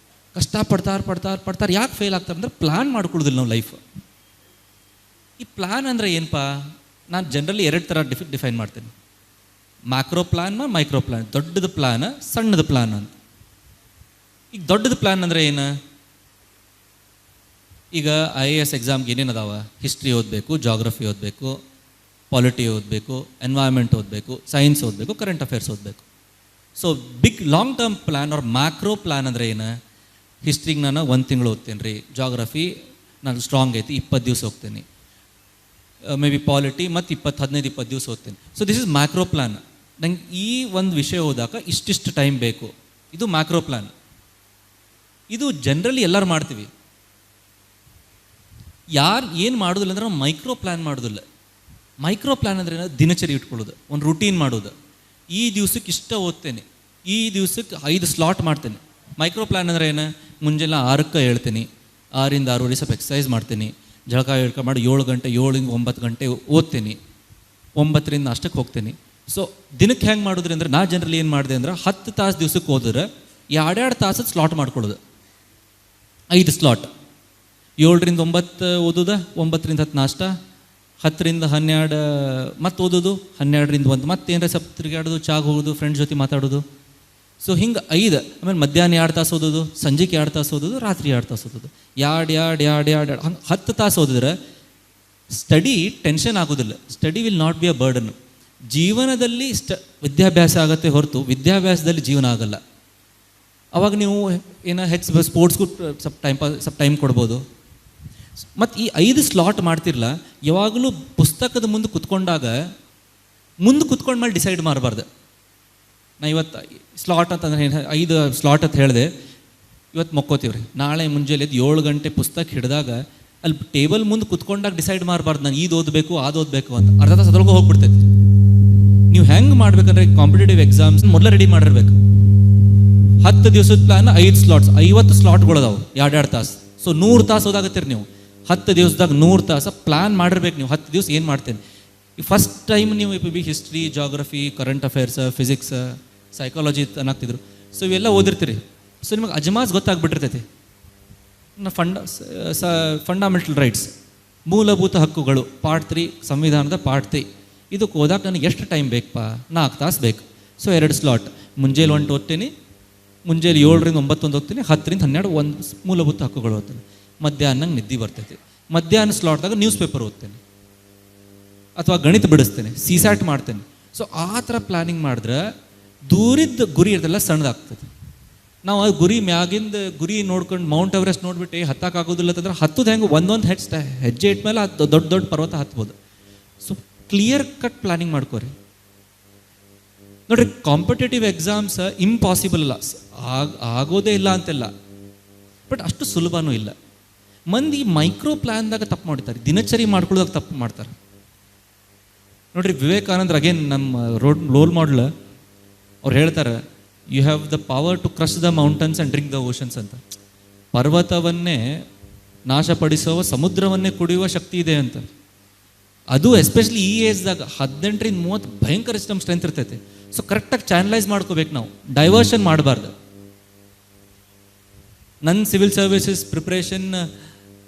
ಕಷ್ಟಪಡ್ತಾರೆ ಯಾಕೆ ಫೇಲ್ ಆಗ್ತಾರೆ ಅಂದರೆ ಪ್ಲ್ಯಾನ್ ಮಾಡ್ಕೊಳ್ಳೋದಿಲ್ಲ ನಾವು ಲೈಫ್. ಈ ಪ್ಲ್ಯಾನ್ ಅಂದರೆ ಏನಪ್ಪ, ನಾನು ಜನರಲಿ 2 ಥರ ಡಿಫೈನ್ ಮಾಡ್ತೀನಿ. Macro plan, micro plan. ದೊಡ್ಡದು ಪ್ಲ್ಯಾನ್, ಸಣ್ಣದು ಪ್ಲ್ಯಾನ್ ಅಂತ. ಈಗ ದೊಡ್ಡದು ಪ್ಲ್ಯಾನ್ ಅಂದರೆ ಏನು? ಈಗ IAS ಎಕ್ಸಾಮ್ಗೆ ಏನೇನು ಅದಾವ? ಹಿಸ್ಟ್ರಿ ಓದಬೇಕು, ಜಾಗ್ರಫಿ ಓದಬೇಕು, ಪಾಲಿಟಿ ಓದಬೇಕು, ಎನ್ವೈರ್ಮೆಂಟ್ ಓದಬೇಕು, ಸೈನ್ಸ್ ಓದಬೇಕು, ಕರೆಂಟ್ ಅಫೇರ್ಸ್ ಓದಬೇಕು. So big long term plan ಅವ್ರ ಮ್ಯಾಕ್ರೋ ಪ್ಲ್ಯಾನ್ ಅಂದರೆ ಏನು? ಹಿಸ್ಟ್ರಿಗೆ ನಾನು 1 ತಿಂಗಳು ಓದ್ತೀನಿ ರೀ, ಜಾಗ್ರಫಿ ನಾನು ಸ್ಟ್ರಾಂಗ್ ಐತಿ 20 ದಿವಸ ಹೋಗ್ತೀನಿ, ಮೇ ಬಿ ಪಾಲಿಟಿ ಮತ್ತು 15-20 ದಿವಸ ಓದ್ತೀನಿ. So this is macro plan. ನಂಗೆ ಈ ಒಂದು ವಿಷಯ ಓದಾಕ ಇಷ್ಟಿಷ್ಟು ಟೈಮ್ ಬೇಕು, ಇದು ಮ್ಯಾಕ್ರೋ ಪ್ಲ್ಯಾನ್. ಇದು ಜನರಲಿ ಎಲ್ಲರೂ ಮಾಡ್ತೀವಿ. ಯಾರು ಏನು ಮಾಡೋದಿಲ್ಲ ಅಂದ್ರೆ ನಾವು ಮೈಕ್ರೋ ಪ್ಲ್ಯಾನ್ ಮಾಡೋದಿಲ್ಲ. ಮೈಕ್ರೋ ಪ್ಲ್ಯಾನ್ ಅಂದರೆ ದಿನಚರಿ ಇಟ್ಕೊಳ್ಳೋದು, ಒಂದು ರೂಟೀನ್ ಮಾಡೋದು. ಈ ದಿವ್ಸಕ್ಕೆ ಇಷ್ಟ ಓದ್ತೇನೆ, ಈ ದಿವ್ಸಕ್ಕೆ 5 ಸ್ಲಾಟ್ ಮಾಡ್ತೇನೆ. ಮೈಕ್ರೋ ಪ್ಲ್ಯಾನ್ ಅಂದರೆ ಏನು? ಮುಂಜಾನೆ 6ಕ್ಕೆ ಹೇಳ್ತೀನಿ, 6ರಿಂದ 6:30 ಸ್ವಲ್ಪ ಎಕ್ಸಸೈಸ್ ಮಾಡ್ತೀನಿ, ಜಳಕ ಮಾಡಿ 7 ಗಂಟೆ 7ರಿಂದ 9 ಗಂಟೆ ಓದ್ತೀನಿ, 9ರಿಂದ ನಾಷ್ಟಕ್ಕೆ ಹೋಗ್ತೀನಿ. ಸೊ ದಿನಕ್ಕೆ ಹೆಂಗೆ ಮಾಡಿದ್ರಿ ಅಂದರೆ, ನಾ ಜನರಲಿ ಏನು ಮಾಡಿದೆ ಅಂದ್ರೆ 10 ತಾಸು ದಿವ್ಸಕ್ಕೆ ಓದಿದ್ರೆ 2 ತಾಸು ಸ್ಲಾಟ್ ಮಾಡ್ಕೊಳ್ಳೋದು. 5 ಸ್ಲಾಟ್, 7ರಿಂದ 9 ಓದೋದು, 9ರಿಂದ 10 ನಾಷ್ಟ, 10ರಿಂದ 12 ಮತ್ತೆ ಓದೋದು, 12ರಿಂದ 1 ಮತ್ತೆ ಏನಾರ ಸ್ವಲ್ಪ ತಿರುಗಾಡೋದು, ಚಾಗ್ ಹೋಗೋದು, ಫ್ರೆಂಡ್ಸ್ ಜೊತೆ ಮಾತಾಡೋದು. ಸೊ ಹಿಂಗೆ 5. ಆಮೇಲೆ ಮಧ್ಯಾಹ್ನ 2 ತಾಸು ಓದೋದು, ಸಂಜೆಗೆ 2 ತಾಸು ಓದೋದು, ರಾತ್ರಿ 2 ತಾಸು ಓದೋದು. 2 ಹಂಗೆ 10 ತಾಸು ಓದಿದ್ರೆ ಸ್ಟಡಿ ಟೆನ್ಷನ್ ಆಗೋದಿಲ್ಲ. Study will not be a burden. ಜೀವನದಲ್ಲಿ ವಿದ್ಯಾಭ್ಯಾಸ ಆಗುತ್ತೆ ಹೊರತು ವಿದ್ಯಾಭ್ಯಾಸದಲ್ಲಿ ಜೀವನ ಆಗಲ್ಲ. ಅವಾಗ ನೀವು ಏನೋ ಸ್ಪೋರ್ಟ್ಸ್ಗೂ ಸ್ವಲ್ಪ ಟೈಮ್ ಕೊಡ್ಬೋದು. ಮತ್ತು ಈ 5 ಸ್ಲಾಟ್ ಮಾಡ್ತಿರಲ್ಲ, ಯಾವಾಗಲೂ ಪುಸ್ತಕದ ಮುಂದೆ ಕುತ್ಕೊಂಡಾಗ ಕುತ್ಕೊಂಡ ಮೇಲೆ ಡಿಸೈಡ್ ಮಾಡಬಾರ್ದು. ನಾ ಇವತ್ತು ಸ್ಲಾಟ್ ಅಂತಂದ್ರೆ 5 ಸ್ಲಾಟ್ ಅಂತ ಹೇಳಿದೆ, ಇವತ್ತು ಮಕ್ಕೋತೀವ್ರಿ, ನಾಳೆ ಮುಂಜಾನೆ 7 ಗಂಟೆ ಪುಸ್ತಕ ಹಿಡಿದಾಗ ಅಲ್ಲಿ ಟೇಬಲ್ ಮುಂದೆ ಕುತ್ಕೊಂಡಾಗ ಡಿಸೈಡ್ ಮಾಡಬಾರ್ದು ನಾನು ಇದು ಓದಬೇಕು ಅದು ಓದಬೇಕು ಅಂತ. ಅರ್ಧ ತಾಸು ಅದ್ರೊಳಗೆ ಹೋಗ್ಬಿಡ್ತೈತಿ. ನೀವು ಹೆಂಗೆ ಮಾಡ್ಬೇಕಂದ್ರೆ ಕಾಂಪಿಟೇಟಿವ್ ಎಕ್ಸಾಮ್ಸ್ ಮೊದಲೇ ರೆಡಿ ಮಾಡಿರ್ಬೇಕು. 10 ದಿವಸದ ಪ್ಲಾನ್ 5 ಸ್ಲಾಟ್ಸ್, 50 ಸ್ಲಾಟ್ಗಳದಾವು 2 ತಾಸು. ಸೊ 100 ತಾಸು ಓದಾಗತ್ತೀರಿ ನೀವು. 10 ದಿವಸದಾಗ 100 ತಾಸು ಪ್ಲ್ಯಾನ್ ಮಾಡಿರ್ಬೇಕು ನೀವು. 10 ದಿವಸ ಏನು ಮಾಡ್ತೇನೆ, ಈ ಫಸ್ಟ್ ಟೈಮ್ ನೀವು history, geography, current affairs, physics, psychology ಅನ್ನಾಗ್ತಿದ್ರು. ಸೊ ಇವೆಲ್ಲ ಓದಿರ್ತೀರಿ. ಸೊ ನಿಮಗೆ ಅಜಮಾಸ್ ಗೊತ್ತಾಗ್ಬಿಟ್ಟಿರ್ತೈತಿ. ಫಂಡಮೆಂಟಲ್ ರೈಟ್ಸ್, ಮೂಲಭೂತ ಹಕ್ಕುಗಳು, ಪಾರ್ಟ್ 3, ಸಂವಿಧಾನದ ಪಾರ್ಟ್ 3. ಇದಕ್ಕೆ ಓದಾಕೆ ನನಗೆ ಎಷ್ಟು ಟೈಮ್ ಬೇಕಪ್ಪ? 4 ತಾಸು ಬೇಕು. ಸೊ 2 ಸ್ಲಾಟ್, ಮುಂಜಾನೆ 1 ಓದ್ತೀನಿ, ಮುಂಜಾನೆ 7ರಿಂದ 9 ಒಂದು ಹೋಗ್ತೀನಿ, 10ರಿಂದ 12 1 ಮೂಲಭೂತ ಹಕ್ಕುಗಳು ಓದ್ತೀನಿ. ಮಧ್ಯಾಹ್ನಂಗೆ ನಿದ್ದೆ ಬರ್ತೈತಿ. ಮಧ್ಯಾಹ್ನ ಸ್ಲಾಟ್ದಾಗ ನ್ಯೂಸ್ ಪೇಪರ್ ಓದ್ತೇನೆ ಅಥವಾ ಗಣಿತ ಬಿಡಿಸ್ತೇನೆ, CSAT ಮಾಡ್ತೇನೆ. ಸೊ ಆ ಥರ ಪ್ಲ್ಯಾನಿಂಗ್ ಮಾಡಿದ್ರೆ ದೂರಿದ್ದ ಗುರಿ ಇರ್ತಲ್ಲ ಸಣ್ಣದಾಗ್ತದೆ. ನಾವು ಆ ಗುರಿ ಮ್ಯಾಗಿಂದ ಗುರಿ ನೋಡ್ಕೊಂಡು ಮೌಂಟ್ ಎವರೆಸ್ಟ್ ನೋಡ್ಬಿಟ್ಟು ಹತ್ತಕ್ಕಾಗೋದಿಲ್ಲ ಅಂತಂದ್ರೆ ಹತ್ತದ ಹೆಂಗೆ ಒಂದೊಂದು ಹೆಜ್ಜೆ ಇಟ್ಮೇಲೆ ಅದು ದೊಡ್ಡ ದೊಡ್ಡ ಪರ್ವತ ಹತ್ಬೋದು. ಸೊ ಕ್ಲಿಯರ್ ಕಟ್ ಪ್ಲ್ಯಾನಿಂಗ್ ಮಾಡ್ಕೋರಿ. ನೋಡ್ರಿ, ಕಾಂಪಿಟೇಟಿವ್ ಎಕ್ಸಾಮ್ಸ್ ಇಂಪಾಸಿಬಲ್ ಅಲ್ಲ, ಆಗೋದೇ ಇಲ್ಲ ಅಂತೆಲ್ಲ, ಬಟ್ ಅಷ್ಟು ಸುಲಭನೂ ಇಲ್ಲ. ಮಂದಿ ಮೈಕ್ರೋ ಪ್ಲ್ಯಾನ್ದಾಗ ತಪ್ಪು ಮಾಡ್ತಾರೆ, ದಿನಚರಿ ಮಾಡ್ಕೊಳ್ಳೋದಾಗ ತಪ್ಪು ಮಾಡ್ತಾರೆ. ನೋಡ್ರಿ, ವಿವೇಕಾನಂದ್ರ ಅಗೇನ್ ನಮ್ಮ ರೋಲ್ ಮಾಡಲ್, ಅವ್ರು ಹೇಳ್ತಾರೆ, you have the power to crush the mountains and drink the oceans ಅಂತ. ಪರ್ವತವನ್ನೇ ನಾಶಪಡಿಸುವ, ಸಮುದ್ರವನ್ನೇ ಕುಡಿಯುವ ಶಕ್ತಿ ಇದೆ ಅಂತ. ಅದು ಎಸ್ಪೆಷಲಿ ಈ ಏಜ್ದಾಗ 18ರಿಂದ 30 ಭಯಂಕರ ನಮ್ಮ ಸ್ಟ್ರೆಂತ್ ಇರ್ತೈತೆ. ಸೊ ಕರೆಕ್ಟಾಗಿ ಚಾನಲೈಸ್ ಮಾಡ್ಕೋಬೇಕು ನಾವು, ಡೈವರ್ಷನ್ ಮಾಡಬಾರ್ದು. ನನ್ನ ಸಿವಿಲ್ ಸರ್ವಿಸಸ್ ಪ್ರಿಪ್ರೇಷನ್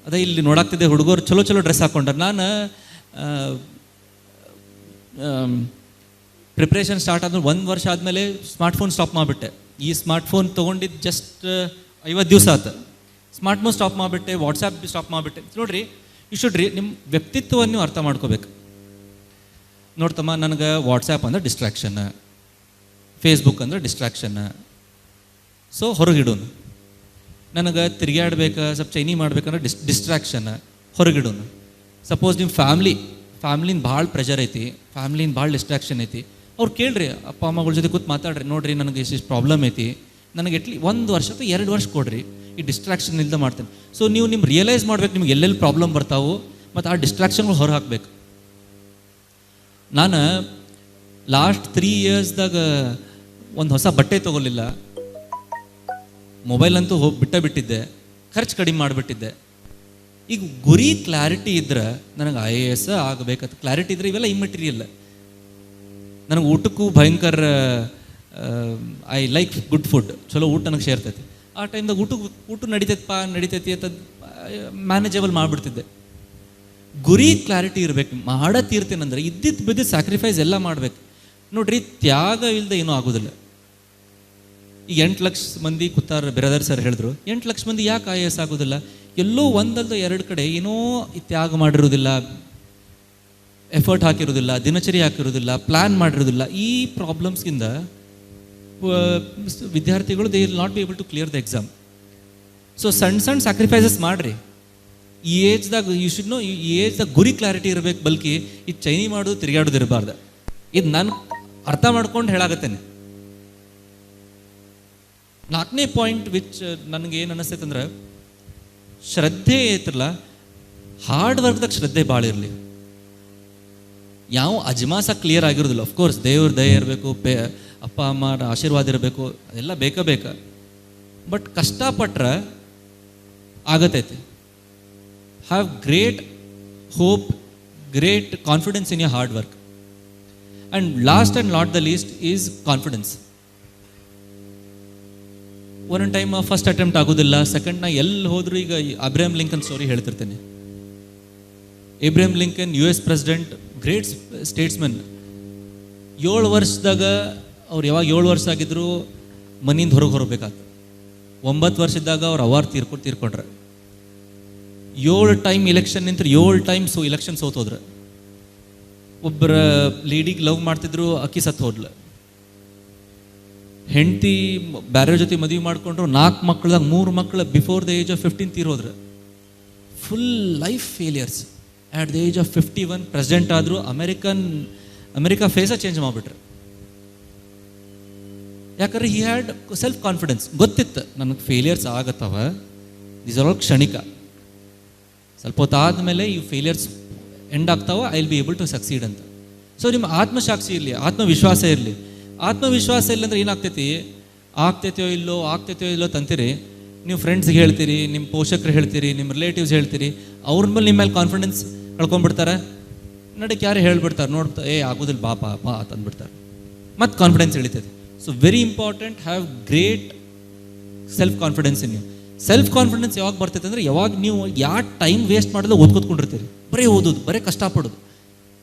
ಅದೇ ಇಲ್ಲಿ ನೋಡಾಕ್ತಿದ್ದೆ, ಹುಡುಗರು ಚಲೋ ಡ್ರೆಸ್ ಹಾಕ್ಕೊಂಡ್ರೆ. ನಾನು ಪ್ರಿಪ್ರೇಷನ್ ಸ್ಟಾರ್ಟ್ ಆದ್ಮೇಲೆ 1 ವರ್ಷ ಆದಮೇಲೆ ಸ್ಮಾರ್ಟ್ಫೋನ್ ಸ್ಟಾಪ್ ಮಾಡಿಬಿಟ್ಟೆ. ಈ ಸ್ಮಾರ್ಟ್ಫೋನ್ ತೊಗೊಂಡಿದ್ದು ಜಸ್ಟ್ 50 ದಿವಸ ಆಯ್ತು. ಸ್ಮಾರ್ಟ್ಫೋನ್ ಸ್ಟಾಪ್ ಮಾಡಿಬಿಟ್ಟೆ, ವಾಟ್ಸಾಪ್ ಸ್ಟಾಪ್ ಮಾಡಿಬಿಟ್ಟೆ. ನೋಡಿರಿ, ಯು ಶುಡ್ ನಿಮ್ಮ ವ್ಯಕ್ತಿತ್ವವನ್ನು ನೀವು ಅರ್ಥ ಮಾಡ್ಕೋಬೇಕು. ನೋಡ್ತಮ್ಮ, ನನಗೆ ವಾಟ್ಸಾಪ್ ಅಂದರೆ ಡಿಸ್ಟ್ರಾಕ್ಷನ್, ಫೇಸ್ಬುಕ್ ಅಂದರೆ ಡಿಸ್ಟ್ರಾಕ್ಷನ್. ಸೊ ಹೊರಗಿಡೋನು. ನನಗೆ ತಿರುಗಾಡ್ಬೇಕು, ಸ್ವಲ್ಪ ಚೈನಿ ಮಾಡ್ಬೇಕಂದ್ರೆ ಡಿಸ್ಟ್ರಾಕ್ಷನ್, ಹೊರಗಿಡೋನು. ಸಪೋಸ್ ನಿಮ್ಮ ಫ್ಯಾಮ್ಲಿನ ಭಾಳ ಪ್ರೆಷರ್ ಐತಿ, ಫ್ಯಾಮ್ಲಿನ ಭಾಳ ಡಿಸ್ಟ್ರಾಕ್ಷನ್ ಐತಿ, ಅವ್ರು ಕೇಳ್ರಿ, ಅಪ್ಪ ಅಮ್ಮಗಳ ಜೊತೆ ಕೂತು ಮಾತಾಡ್ರಿ, ನೋಡಿರಿ ನನಗೆ ಇಷ್ಟು ಪ್ರಾಬ್ಲಮ್ ಐತಿ, ನನಗೆ 1 ವರ್ಷ ಅಥವಾ 2 ವರ್ಷ ಕೊಡ್ರಿ, ಈ ಡಿಸ್ಟ್ರಾಕ್ಷನ್ ಇಲ್ಲದೆ ಮಾಡ್ತೇನೆ. ಸೊ ನೀವು ರಿಯಲೈಸ್ ಮಾಡ್ಬೇಕು ನಿಮ್ಗೆ ಎಲ್ಲೆಲ್ಲಿ ಪ್ರಾಬ್ಲಮ್ ಬರ್ತಾವೆ, ಮತ್ತು ಆ ಡಿಸ್ಟ್ರಾಕ್ಷನ್ಗಳು ಹೊರ ಹಾಕ್ಬೇಕು. ನಾನು ಲಾಸ್ಟ್ 3 ಇಯರ್ಸ್ದಾಗ ಒಂದು ಹೊಸ ಬಟ್ಟೆ ತೊಗೊಲಿಲ್ಲ, ಮೊಬೈಲ್ ಅಂತೂ ಬಿಟ್ಟಿದ್ದೆ, ಖರ್ಚು ಕಡಿಮೆ ಮಾಡಿಬಿಟ್ಟಿದ್ದೆ. ಈಗ ಗುರಿ ಕ್ಲಾರಿಟಿ ಇದ್ರೆ ನನಗೆ IAS ಆಗಬೇಕಂತ ಕ್ಲಾರಿಟಿ ಇದ್ರೆ ಇವೆಲ್ಲ ಇಮ್ಮೆಟೀರಿಯಲ್. ನನಗೆ ಊಟಕ್ಕೂ ಭಯಂಕರ ಐ ಲೈಕ್ ಗುಡ್ ಫುಡ್, ಚಲೋ ಊಟ ನನಗೆ ಸೇರ್ತೈತಿ. ಆ ಟೈಮ್ದಾಗ ಊಟ ನಡಿತೈತಿ ಅಂತ ಮ್ಯಾನೇಜಬಲ್ ಮಾಡಿಬಿಡ್ತಿದ್ದೆ. ಗುರಿ ಕ್ಲಾರಿಟಿ ಇರಬೇಕು. ಮಾಡತ್ತೀರ್ತೀನಂದ್ರೆ ಇದ್ದಿದ್ದು ಬಿದ್ದಿದ್ದು ಸ್ಯಾಕ್ರಿಫೈಸ್ ಎಲ್ಲ ಮಾಡ್ಬೇಕು ನೋಡ್ರಿ. ತ್ಯಾಗ ಇಲ್ಲದೆ ಏನೂ ಆಗೋದಿಲ್ಲ. ಈಗ 8 ಲಕ್ಷ ಮಂದಿ ಕೂತಾರ, ಬಿರಾದರ್ ಸರ್ ಹೇಳಿದ್ರು 8 ಲಕ್ಷ ಮಂದಿ ಯಾಕೆ IAS ಆಗೋದಿಲ್ಲ? ಎಲ್ಲೋ ಒಂದಲ್ದೋ ಎರಡು ಕಡೆ ಏನೋ ತ್ಯಾಗ ಮಾಡಿರೋದಿಲ್ಲ, ಎಫರ್ಟ್ ಹಾಕಿರೋದಿಲ್ಲ, ದಿನಚರಿ ಹಾಕಿರೋದಿಲ್ಲ, ಪ್ಲ್ಯಾನ್ ಮಾಡಿರೋದಿಲ್ಲ. ಈ ಪ್ರಾಬ್ಲಮ್ಸ್ಗಿಂದ ವಿದ್ಯಾರ್ಥಿಗಳು they will not be able to clear the exam. So ಸಣ್ಣ ಸ್ಯಾಕ್ರಿಫೈಸಸ್ ಮಾಡಿರಿ. ಈ ಏಜ್ದಾಗ ಯು ಶುಡ್ ನೋ, ಈ ಏಜ್ದಾಗ ಗುರಿ ಕ್ಲಾರಿಟಿ ಇರಬೇಕು. ಬಲ್ಕಿ ಈ ಚೈನಿ ಮಾಡೋದು ತಿರುಗಾಡೋದು ಇರಬಾರ್ದು. ಇದು ನಾನು ಅರ್ಥ ಮಾಡ್ಕೊಂಡು ಹೇಳಾಗತ್ತೇನೆ. 4ನೇ ಪಾಯಿಂಟ್ ವಿಚ್ ನನಗೆ ಏನು ಅನ್ನಿಸ್ತೈತೆ ಅಂದ್ರೆ, ಶ್ರದ್ಧೆ ಐತ್ರಲ್ಲ, ಹಾರ್ಡ್ ವರ್ಕ್ದಾಗ ಶ್ರದ್ಧೆ ಭಾಳ ಇರಲಿ. ಯಾವ ಅಜಮಾಸ ಕ್ಲಿಯರ್ ಆಗಿರೋದಿಲ್ಲ. ಅಫ್ಕೋರ್ಸ್ ದೇವ್ರ ದಯ ಇರಬೇಕು, ಅಪ್ಪ ಅಮ್ಮರ ಆಶೀರ್ವಾದ ಇರಬೇಕು, ಅದೆಲ್ಲ ಬೇಕಾ. ಬಟ್ ಕಷ್ಟಪಟ್ರೆ ಆಗತೈತಿ. Have great hope, great confidence in your hard work. And last and not the least is confidence. ಒಂದೊಂದು ಟೈಮ್ ಫಸ್ಟ್ ಅಟೆಂಪ್ಟ್ ಆಗೋದಿಲ್ಲ, ಸೆಕೆಂಡ್ನ ಎಲ್ಲಿ ಹೋದ್ರು. ಈಗ ಅಬ್ರಹಂ ಲಿಂಕನ್ ಸ್ಟೋರಿ ಹೇಳ್ತಿರ್ತೇನೆ. Abraham Lincoln US president, great statesman. 7 ವರ್ಷದಾಗ ಅವ್ರು ಯಾವಾಗ 7 ವರ್ಷ ಆಗಿದ್ರು ಮನೆಯಿಂದ ಹೊರಬೇಕಾಗ್ತದೆ. 9 ವರ್ಷದಾಗ ಅವ್ರು ಅವಾರ್ಡ್ ತೀರ್ಕೊಂಡ್ರೆ. 7 ಟೈಮ್ ಇಲೆಕ್ಷನ್ ನಿಂತ್ರೆ 7 ಟೈಮ್ ಇಲೆಕ್ಷನ್ ಸೋತೋದ್ರೆ. ಒಬ್ಬರ ಲೇಡಿಗೆ ಲವ್ ಮಾಡ್ತಿದ್ರು, ಅಕ್ಕಿ ಸತ್ತು ಹೋದ್ಲು. ಹೆಂಡತಿ ಬೇರೆ ಜೊತೆ ಮದುವೆ ಮಾಡ್ಕೊಂಡ್ರು, 4 ಮಕ್ಕಳದಾಗ 3 ಮಕ್ಕಳು ಬಿಫೋರ್ ದ ಏಜ್ ಆಫ್ 15 ತೀರೋದ್ರು. Full life failures. At the age of 51 president ಆದರೂ ಅಮೆರಿಕಾ ಫೇಸ ಚೇಂಜ್ ಮಾಡಿಬಿಟ್ರು. ಯಾಕಂದ್ರೆ ಹಿ ಹ್ಯಾಡ್ ಸೆಲ್ಫ್ ಕಾನ್ಫಿಡೆನ್ಸ್. ಗೊತ್ತಿತ್ತು ನನಗೆ ಫೇಲಿಯರ್ಸ್ ಆಗತ್ತವ, ದೀಸ್ ಆರ್ ಆಲ್ ಕ್ಷಣಿಕ. ಸ್ವಲ್ಪ ಹೊತ್ತಾದ್ಮೇಲೆ ಈ ಫೇಲಿಯರ್ಸ್ ಎಂಡ್ ಆಗ್ತಾವ, I will be able to succeed ಅಂತ. ಸೊ ನಿಮ್ಮ ಆತ್ಮಸಾಕ್ಷಿ ಇರಲಿ, ಆತ್ಮವಿಶ್ವಾಸ ಇರಲಿ. ಆತ್ಮವಿಶ್ವಾಸ ಇಲ್ಲ ಅಂದ್ರೆ ಏನಾಗ್ತೈತಿ? ಆಗ್ತೈತೆಯೋ ಇಲ್ಲೋ ತಂತೀರಿ. ನೀವು ಫ್ರೆಂಡ್ಸ್ಗೆ ಹೇಳ್ತೀರಿ, ನಿಮ್ಮ ಪೋಷಕರು ಹೇಳ್ತೀರಿ, ನಿಮ್ಮ ರಿಲೇಟಿವ್ಸ್ ಹೇಳ್ತೀರಿ. ಅವ್ರ ಮೇಲೆ ನಿಮ್ಮ ಮೇಲೆ ಕಾನ್ಫಿಡೆನ್ಸ್ ಕಳ್ಕೊಂಡ್ಬಿಡ್ತಾರೆ. ನಡಕ್ಕೆ ಯಾರು ಹೇಳ್ಬಿಡ್ತಾರೆ, ನೋಡ್ತಾ ಆಗೋದಿಲ್ಲ ಬಾ ಅಂತಂದ್ಬಿಡ್ತಾರೆ. ಮತ್ತು ಕಾನ್ಫಿಡೆನ್ಸ್ ಇಳಿತೈತಿ. So very important, have great self confidence in you. Self confidence ಯಾವಾಗ ಬರ್ತೈತೆ ಅಂದರೆ, ಯಾವಾಗ ನೀವು ಯಾವ ಟೈಮ್ ವೇಸ್ಟ್ ಮಾಡೋದು ಓದ್ಕೊತ್ಕೊಂಡಿರ್ತೀರಿ. ಬರೀ ಓದೋದು, ಬರೀ ಕಷ್ಟಪಡೋದು.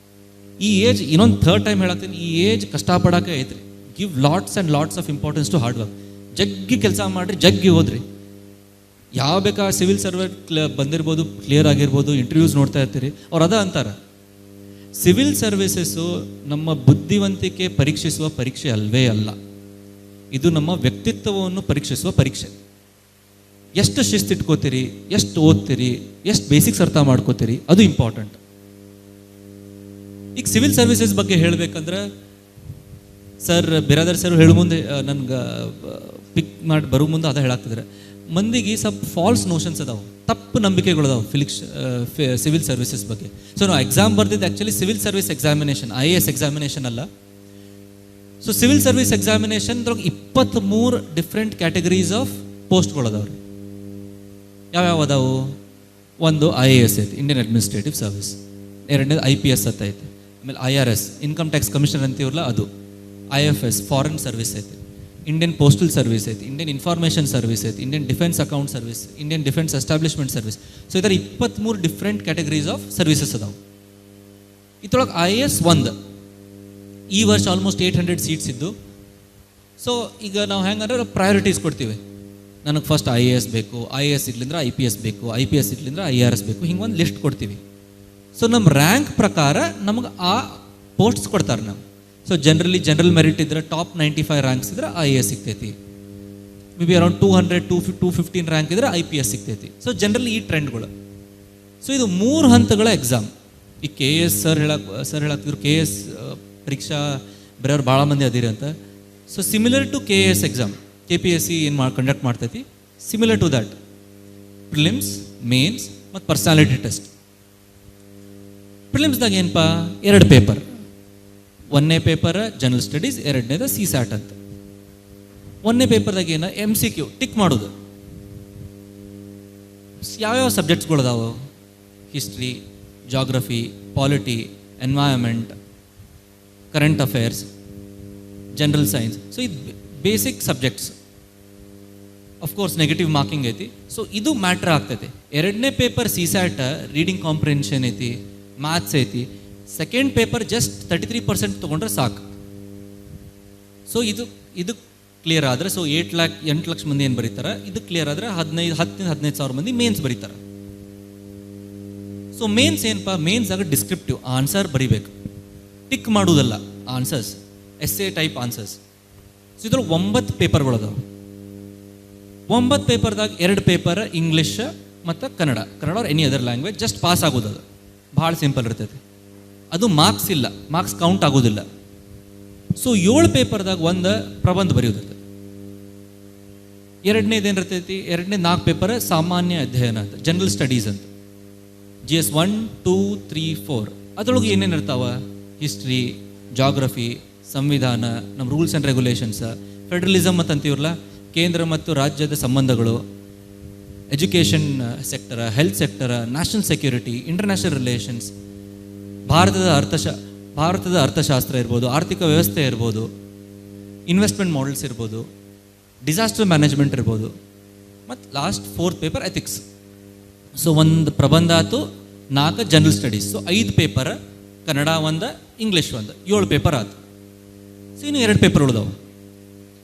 ಈ ಏಜ್, ಇನ್ನೊಂದು 3rd ಟೈಮ್ ಹೇಳತ್ತೀನಿ, ಈ ಏಜ್ ಕಷ್ಟಪಡೋಕೆ ಐತ್ರಿ. Give lots and lots of importance to hard work. ಜಗ್ಗಿ ಕೆಲಸ ಮಾಡಿರಿ, ಜಗ್ಗಿ ಓದ್ರಿ. ಯಾವ ಬೇಕಾ ಸಿವಿಲ್ ಸರ್ವೆಂಟ್ ಬಂದಿರ್ಬೋದು, ಕ್ಲಿಯರ್ ಆಗಿರ್ಬೋದು, ಇಂಟರ್ವ್ಯೂಸ್ ನೋಡ್ತಾ ಇರ್ತೀರಿ. ಅವ್ರು ಅಂತಾರೆ, ಸಿವಿಲ್ ಸರ್ವಿಸಸ್ಸು ನಮ್ಮ ಬುದ್ಧಿವಂತಿಕೆ ಪರೀಕ್ಷಿಸುವ ಪರೀಕ್ಷೆ ಅಲ್ವೇ ಅಲ್ಲ, ಇದು ನಮ್ಮ ವ್ಯಕ್ತಿತ್ವವನ್ನು ಪರೀಕ್ಷಿಸುವ ಪರೀಕ್ಷೆ. ಎಷ್ಟು ಶಿಸ್ತಿಟ್ಕೋತೀರಿ, ಎಷ್ಟು ಓದ್ತೀರಿ, ಎಷ್ಟು ಬೇಸಿಕ್ಸ್ ಅರ್ಥ ಮಾಡ್ಕೋತೀರಿ, ಅದು ಇಂಪಾರ್ಟೆಂಟ್. ಈಗ ಸಿವಿಲ್ ಸರ್ವಿಸಸ್ ಬಗ್ಗೆ ಹೇಳಬೇಕಂದ್ರೆ, ಸರ್ ಬಿರಾದರ್ ಸರ್ ಹೇಳೋ ಮುಂದೆ ನನ್ಗೆ ಪಿಕ್ ಮಾಡಿ ಬರೋ ಮುಂದೆ ಅದ ಹೇಳಾಗ್ತಿದ್ರೆ, ಮಂದಿಗೆ ಸ್ವಲ್ಪ ಫಾಲ್ಸ್ ನೋಷನ್ಸ್ ಅದಾವೆ, ತಪ್ಪು ನಂಬಿಕೆಗಳು ಅದಾವೆ ಸಿವಿಲ್ ಸರ್ವಿಸಸ್ ಬಗ್ಗೆ. ಸೊ ನಾವು ಎಕ್ಸಾಮ್ ಬರ್ದಿದ್ದು actually civil service examination, IAS examination ಅಲ್ಲ. So civil service examination 23 different categories of ಪೋಸ್ಟ್ಗಳು ಅದಾವ್ರಿ. ಯಾವ್ಯಾವ ಅದಾವು? ಒಂದು IAS ಐತಿ, ಇಂಡಿಯನ್ ಅಡ್ಮಿನಿಸ್ಟ್ರೇಟಿವ್ ಸರ್ವಿಸ್. ಎರಡನೇದು IPS ಅಂತ ಐತಿ. ಆಮೇಲೆ IRS, ಇನ್ಕಮ್ ಟ್ಯಾಕ್ಸ್ ಕಮಿಷನರ್ ಅಂತೀವಲ್ಲ ಅದು. IFS, ಫಾರಿನ್ ಸರ್ವಿಸ್ ಐತಿ. ಇಂಡಿಯನ್ ಪೋಸ್ಟಲ್ ಸರ್ವಿಸ್ ಐತಿ, ಇಂಡಿಯನ್ ಇನ್ಫಾರ್ಮೇಷನ್ ಸರ್ವಿಸ್ ಐತಿ, Indian defence account service, Indian defence establishment service. So ಇದರ 23 ಡಿಫ್ರೆಂಟ್ ಕ್ಯಾಟಗರೀಸ್ ಆಫ್ ಸರ್ವಿಸಸ್ ಅದಾವೆ. ಇದ್ರೊಳಗೆ IAS 1 ಈ ವರ್ಷ ಆಲ್ಮೋಸ್ಟ್ 800 ಸೀಟ್ಸ್ ಇದ್ದು. ಸೊ ಈಗ ನಾವು ಹೆಂಗಂದ್ರೆ ಪ್ರಯಾರಿಟೀಸ್ ಕೊಡ್ತೀವಿ. ನನಗೆ ಫಸ್ಟ್ IAS ಬೇಕು, IAS ಇರ್ಲಿಂದ್ರೆ IPS ಬೇಕು, IPS ಇರ್ಲಿಂದ್ರೆ IRS ಬೇಕು, ಹಿಂಗೆ ಒಂದು ಲಿಸ್ಟ್ ಕೊಡ್ತೀವಿ. ಸೊ ನಮ್ಮ ರ್ಯಾಂಕ್ ಪ್ರಕಾರ ನಮಗೆ ಆ ಪೋಸ್ಟ್ಸ್ ಕೊಡ್ತಾರೆ ನಾವು. ಸೊ ಜನರಲ್ ಮೆರಿಟ್ ಇದ್ರೆ ಟಾಪ್ 95 ರ್ಯಾಂಕ್ಸ್ ಇದ್ರೆ IAS ಸಿಗ್ತೈತಿ. ಮೇ ಬಿ ಅರೌಂಡ್ 200-215 ರ್ಯಾಂಕ್ ಇದ್ರೆ IPS ಸಿಗ್ತೈತಿ. ಸೊ ಜನರಲಿ ಈ ಟ್ರೆಂಡ್ಗಳು. ಸೊ ಇದು 3 ಹಂತಗಳ ಎಕ್ಸಾಮ್. ಈ KS ಸರ್ ಹೇಳಕ್ತಿದ್ರು, KS ಪರೀಕ್ಷಾ ಬರೆಯವ್ರು ಭಾಳ ಮಂದಿ ಅದಿರಿ ಅಂತ. So similar to KS exam, KPSC ಏನು ಕಂಡಕ್ಟ್ ಮಾಡ್ತೈತಿ, similar to that. Prelims, mains ಮತ್ತು ಪರ್ಸನಾಲಿಟಿ ಟೆಸ್ಟ್. ಪ್ರಿಲಿಮ್ಸ್ದಾಗ ಏನಪ್ಪ, 2 ಪೇಪರ್. 1ನೇ ಪೇಪರ್ ಜನರಲ್ ಸ್ಟಡೀಸ್, 2ನೇದು CSAT ಅಂತ. 1ನೇ ಪೇಪರ್ದಾಗ MCQ ಟಿಕ್ ಮಾಡೋದು. ಯಾವ್ಯಾವ ಸಬ್ಜೆಕ್ಟ್ಸ್ಗಳು ಅದಾವೆ? History, geography, polity, environment, current affairs, general science. So ಇದು basic subjects. Of course negative marking ಐತಿ. ಸೊ ಇದು ಮ್ಯಾಟ್ರ್ ಆಗ್ತೈತಿ. ಎರಡನೇ ಪೇಪರ್ CSAT ರೀಡಿಂಗ್ ಕಾಂಪ್ರಿಹೆನ್ಷನ್ ಐತಿ, ಮ್ಯಾಥ್ಸ್ ಐತಿ. ಸೆಕೆಂಡ್ ಪೇಪರ್ ಜಸ್ಟ್ 33% ತೊಗೊಂಡ್ರೆ ಸಾಕು. ಸೊ ಇದು ಕ್ಲಿಯರ್ ಆದರೆ, ಸೊ 8 ಲಕ್ಷ ಮಂದಿ ಏನು ಬರೀತಾರೆ, ಇದು ಕ್ಲಿಯರ್ ಆದರೆ 15 ಸಾವಿರ ಮಂದಿ ಮೇನ್ಸ್ ಬರೀತಾರೆ. ಸೊ ಮೇನ್ಸ್ ಏನಪ್ಪ, ಮೇನ್ಸ್ ಆಗ ಡಿಸ್ಕ್ರಿಪ್ಟಿವ್ ಆನ್ಸರ್ ಬರೀಬೇಕು, ಟಿಕ್ ಮಾಡುವುದಲ್ಲ answers, essay type answers. So ಇದ್ರೊಳಗೆ 9 ಪೇಪರ್ಗಳದಾವೆ. 9 ಪೇಪರ್ದಾಗ 2 ಪೇಪರ್ ಇಂಗ್ಲೀಷ್ ಮತ್ತು Kannada or any other language. Just pass ಆಗೋದು, ಅದು ಭಾಳ ಸಿಂಪಲ್ ಇರ್ತೈತಿ. ಅದು ಮಾರ್ಕ್ಸ್ ಇಲ್ಲ, ಮಾರ್ಕ್ಸ್ ಕೌಂಟ್ ಆಗೋದಿಲ್ಲ. ಸೊ 7 ಪೇಪರ್ದಾಗ 1 ಪ್ರಬಂಧ ಬರೆಯೋದಿರ್ತೈತಿ. ಎರಡನೇದು ಏನಿರ್ತೈತಿ, 4 ಪೇಪರ್ ಸಾಮಾನ್ಯ ಅಧ್ಯಯನ ಅಂತ, ಜನರಲ್ ಸ್ಟಡೀಸ್ ಅಂತ, GS 1, 2, 3, 4. ಅದರೊಳಗೆ ಏನೇನು ಇರ್ತಾವ, ಹಿಸ್ಟ್ರಿ, ಜಾಗ್ರಫಿ, ಸಂವಿಧಾನ, ನಮ್ಮ ರೂಲ್ಸ್ ಆ್ಯಂಡ್ ರೆಗ್ಯುಲೇಷನ್ಸ್, ಫೆಡ್ರಲಿಸಮ್ ಅಂತ ಅಂತೀವ್ರಲ್ಲ, ಕೇಂದ್ರ ಮತ್ತು ರಾಜ್ಯದ ಸಂಬಂಧಗಳು, education sector, health sector, national security, international relations, ಭಾರತದ ಅರ್ಥಶಾಸ್ತ್ರ ಇರ್ಬೋದು, ಆರ್ಥಿಕ ವ್ಯವಸ್ಥೆ ಇರ್ಬೋದು, ಇನ್ವೆಸ್ಟ್ಮೆಂಟ್ ಮಾಡೆಲ್ಸ್ ಇರ್ಬೋದು, ಡಿಸಾಸ್ಟರ್ ಮ್ಯಾನೇಜ್ಮೆಂಟ್ ಇರ್ಬೋದು, ಮತ್ತು last 4th paper ethics. So 1 ಪ್ರಬಂಧ ಆಯ್ತು, 4 general studies. So 5 paper, Kannada 1, English 1, 7 paper ಆಯ್ತು. ಸೊ ಇನ್ನು 2 ಪೇಪರ್ ಉಳಿದವು.